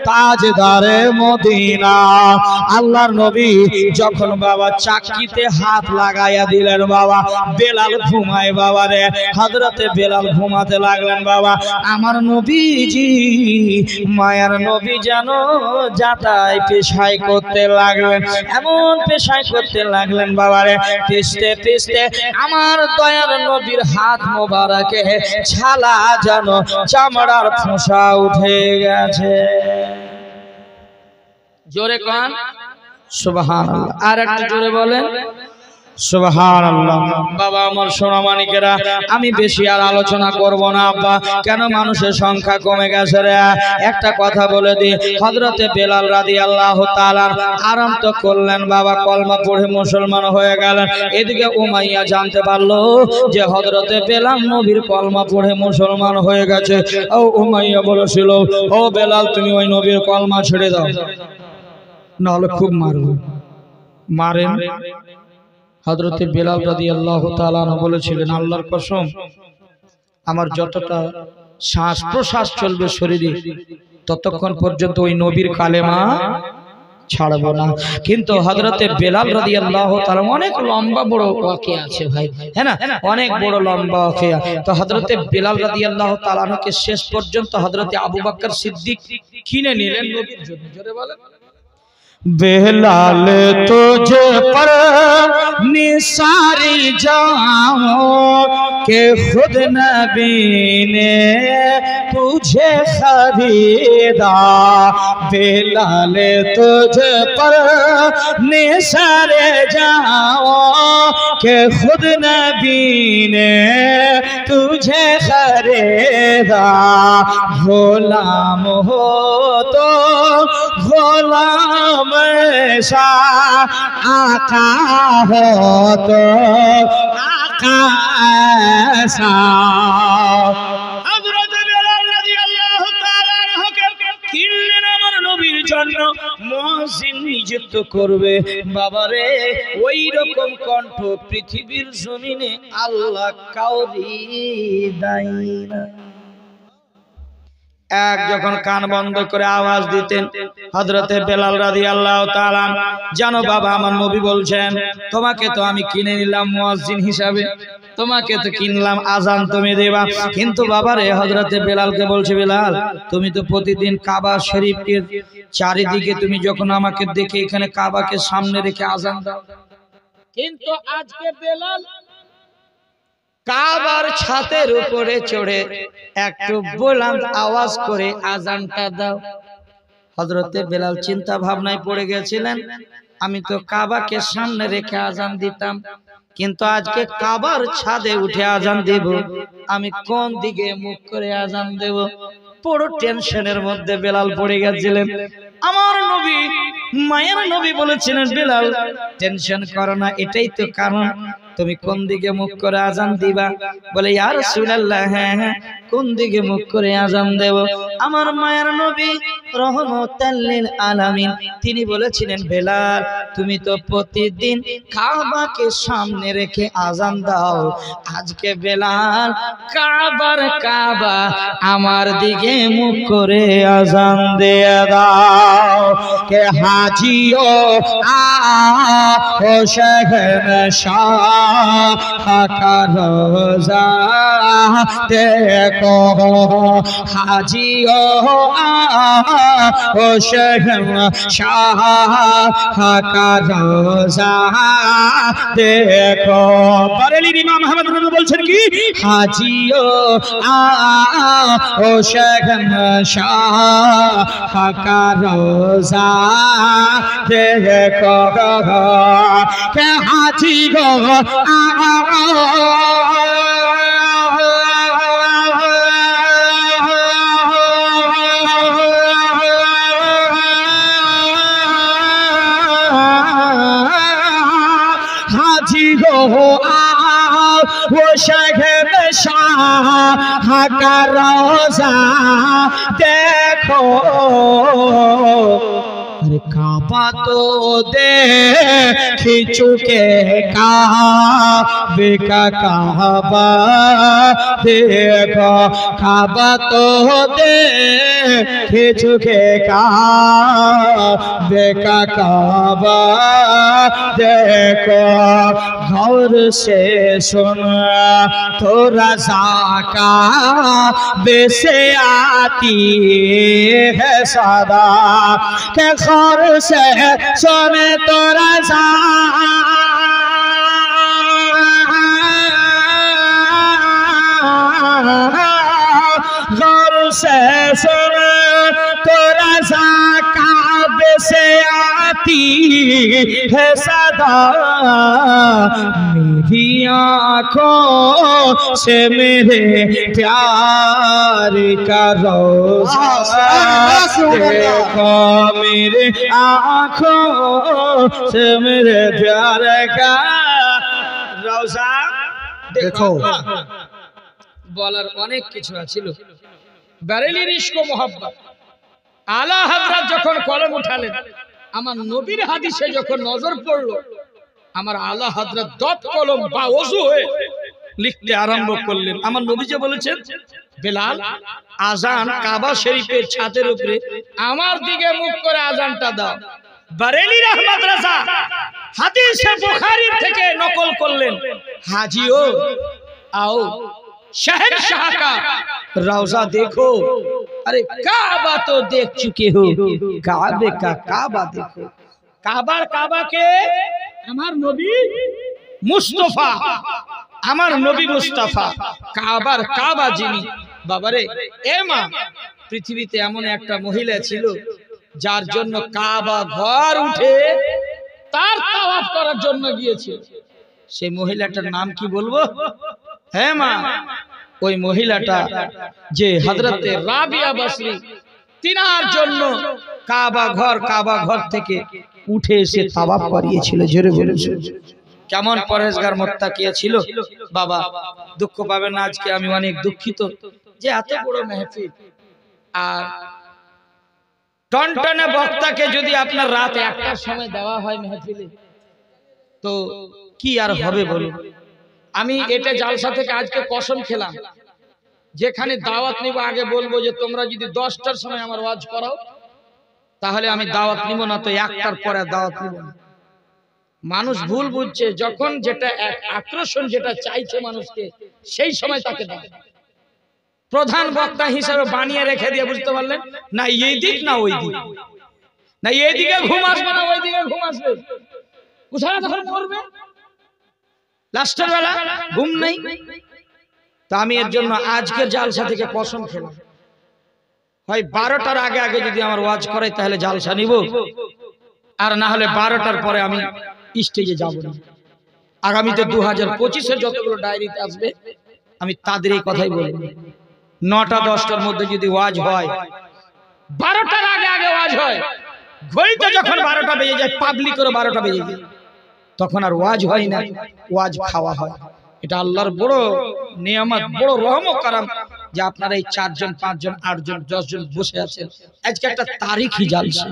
তাজদারে মদিনা। আল্লাহর নবী যখন বাবা চাকিতে হাত লাগাইয়া দিলেন, বাবা বেলাল ঘুমায়, বাবা রে হযরতে বেলাল ঘুমাতে লাগলেন। বাবা আমার নবীজি মায়ার নবী যেন যাতাই পেশাই করতে লাগলেন, এমন পেশাই করতে লাগলেন বাবা রে, পিছতে পিছতে আমার দয়ার নবীর হাত মোবারকে ছালা যেন চামড়ার ফোঁসা উঠে গেছে। জোরে কোন সুবহানাল্লাহ, আর একটু জোরে বলেন সুবহানাল্লাহ। বাবা আমার সোনা মানিকেরা, আমি বেশি আর আলোচনা করব না আব্বা, কেন মানুষের সংখ্যা কমে গেছে রে। একটা কথা বলে দিই, হযরতে বেলাল রাদিয়াল্লাহু তাআলা আরাম তো করলেন বাবা, কলমা পড়ে মুসলমান হয়ে গেলেন। এদিকে উমাইয়া জানতে পারলো যে হযরতে বেলাল নবীর কলমা পড়ে মুসলমান হয়ে গেছে। ও উমাইয়া বলেছিল, ও বেলাল তুমি ওই নবীর কলমা ছেড়ে দাও, নাহলে খুব মারবে। মারেন। হযরতে বেলাল রাদিয়াল্লাহু তাআলা আনহু বলেছিলেন, আল্লাহর কসম আমার যতটা শ্বাস প্রশ্বাস চলবে শরীরে ততক্ষণ পর্যন্ত ওই নবীর কালেমা ছাড়বো না। কিন্তু হযরতে বেলাল রাদিয়াল্লাহু তাআলা অনেক লম্বা বড় ওয়াকিয়া আছে ভাই, হ্যাঁ না, অনেক বড় লম্বা ওয়াকিয়া। তো হযরতে বেলাল রাদিয়াল্লাহু তাআলা আনহুকে শেষ পর্যন্ত হযরতে আবু বকর সিদ্দিক কিনে নিলেন নবীর জন্য। জোরে বলেন, बेलाल तुझे पर निसारी जाओ के खुद नबी ने तुझे खरीदा, बेलाल तुझे पर निसारे जाओ के खुद नबी ने तुझे खरीदा, गुलाम हो तो गुलाम आका हो तो कैसा। हज़रत बिलाल রাদিয়াল্লাহু তাআলা আনহুকে কিনলেন আমার নবীর জন্য, মুয়াজ্জিন নিযুক্ত করবে। বাবারে ওই রকম কণ্ঠ পৃথিবীর জমিনে আল্লাহ কাউরি দেয় না। এক যখন কান বন্ধ করে আওয়াজ দিতেন হযরতে বেলাল রাদিয়াল্লাহু তাআলা, জানো বাবা আমার নবী বলছেন তোমাকে তো আমি কিনে নিলাম মুয়াজ্জিন হিসাবে, তোমাকে তো কিনলাম আজান তুমি দেবা, কিন্তু বাবারে হযরতে বেলালকে বলছে বেলাল তুমি তো প্রতিদিন কাবা শরীফের চারিদিকে তুমি যখন আমাকে দেখে এখানে কাবাকে সামনে রেখে আজান দাও, কিন্তু আজকে বেলাল কাবার ছাদের উপরে চড়ে একটু বুলন্দ আওয়াজ করে আজানটা দাও। হযরতে বেলাল চিন্তা ভাবনায় পড়ে গেছিলেন, আমি তো কাবাকে সামনে রেখে আজান দিতাম, কিন্তু আজকে কাবার ছাদে উঠে আজান দেব, আমি কোন দিকে মুখ করে আজান দেব? পুরো টেনশনের মধ্যে বেলাল পড়ে গেছিলেন। আমার নবী মায়ের নবী বলেছিলেন বেলাল টেনশন করো না, এটাই তো কারণ, তুমি কোন দিকে মুখ করে আজান দিবা? বলে ইয়া রাসূলুল্লাহ হ্যাঁ হ্যাঁ কোন দিকে মুখ করে আজান দেব? আমার মায়ের নবী রহমাতাল লিল আলামিন তিনি বলেছিলেন বেলাল তুমি তো প্রতিদিন কাবাকে সামনে রেখে আজান দাও, আজকে বেলাল কাবার কাবা আমার দিকে মুখ করে আজান দিয়ে দাও। কে হাজিও ও শহনশাহ का रोजा देखो, हाजियो ओ शहनशाह का रोजा देखो। बरेली इमाम अहमद বলছেন কি हाजियो ओ शहनशाह का रोजा देखो, के हाजी गो हाजी गो वो शहनशाह का रोजा देखो। अरे काबा तो देख चुके काबे का काबा देखो, काबा तो देख चुके काबे का काबा देखो। गौर से सुन तो रज़ा का बेसे आती है सदा, के गौर से सुन तो रज़ा गौर से सुन तो रज़ा काबे से आती है सदा, मेरी आँखों से मेरे प्यार का रोज़ा देखो, मेरे आँखों से मेरे प्यार का रोज़ा देखो। বলার অনেক কিছু ছিল, বারেলির ইশক ও মোহাব্বত। আলা হযরত যখন কলম উঠালেন, আমার নবীর হাদিসে যখন নজর পড়লো, আমার আলা হযরত দত কলম বা ওযু হয়ে লিখতে আরম্ভ করলেন। আমার নবী যে বলেছেন বেলাল আজান কাবা শরীফের ছাদের উপরে আমার দিকে মুখ করে আজানটা দাও। বারেলির আহমদ রাজা হাদিসে বুখারী থেকে নকল করলেন, হাজিও आओ शहनशाह का रोजा देखो। अरे काबा तो देख चुके हो, काबे का काबा देखो। काबार काबा के আমার নবী মুস্তাফা, আমার নবী মুস্তাফা কাবার কাবা যিনি। বাবারে এ মা, পৃথিবীতে এমন একটা মহিলা ছিল যার জন্য কাবা ঘর উঠে তার তাওয়াফ করার জন্য গিয়েছে। সেই মহিলাটার নাম কি বলবো? হ্যাঁ মা, ওই মহিলাটা যে হযরতে রাবিয়া বসরি তিনার জন্য কাবা ঘর থেকে উঠে এসে তাওয়াফ করিয়েছিল। জোরে বলুন কেমন পরেশগার মোত্তাকিয়া ছিল বাবা। দুঃখ পাবেন না, আজকে আমি অনেক দুঃখিত যে এত বড় মেহফিল আর টনটনে বক্তাকে যদি আপনার রাত 1টার সময় দেওয়া হয় মেহফিলে, তো কি আর হবে বলুন। আমি এটা জালসা থেকে আজকে কসম খেলাম, যেখানে দাওয়াত নিব আগে বলবো যে তোমরা যদি 10টার সময় আমার ওয়াজ করাও তাহলে আমি দাওয়াত নিব না, তো 1টার পরে দাওয়াত নিব না। মানুষ ভুল বুঝছে, যখন যেটা আকর্ষণ যেটা চাইছে মানুষকে সেই সময় তাকে দাও। প্রধান বক্তা হিসেবে বানিয়ে রেখে দিয়ে বুঝতে পারলেন না এই দিক না ওই দিক, না এই দিকে ঘুম আসবে না ওই দিকে ঘুম আসবে, কোথায় তখন করবে লাস্টের বেলা ঘুম নেই। তা আমি এর জন্য আজকের জালসা থেকে কসম খেলাম, হয় 12টার আগে আগে যদি আমার ওয়াজ করাই তাহলে জালসা নিব, আর না হলে 12টার পরে আমি স্টেজে যাব না। আগামীতে 2025-এর যতগুলো ডায়েরিতে আসবে আমি তাদের এই কথাই বলবো, 9টা 10টার মধ্যে যদি ওয়াজ হয়, 12টার আগে আগে ওয়াজ হয়, ঘড়িতে যখন 12টা বেজে যায় পাবলিকেরও 12টা বেজে যায়, তখন আর ওয়াজ হয় না, ওয়াজ খাওয়া হয়। এটা আল্লাহর বড় নিয়ামত, বড় রহমত কারাম যে আপনারা এই 4 জন 5 জন 8 জন 10 জন বসে আছেন। আজকে একটা তারিখী জালসা,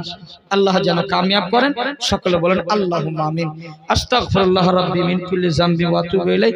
আল্লাহ যেন কামিয়াব করেন। সকলে বলেন আল্লাহুম্মা আমিন। আস্তাগফিরুল্লাহ রাব্বি মিন কুল্লি যামবি ওয়া আতুবু ইলাইহি।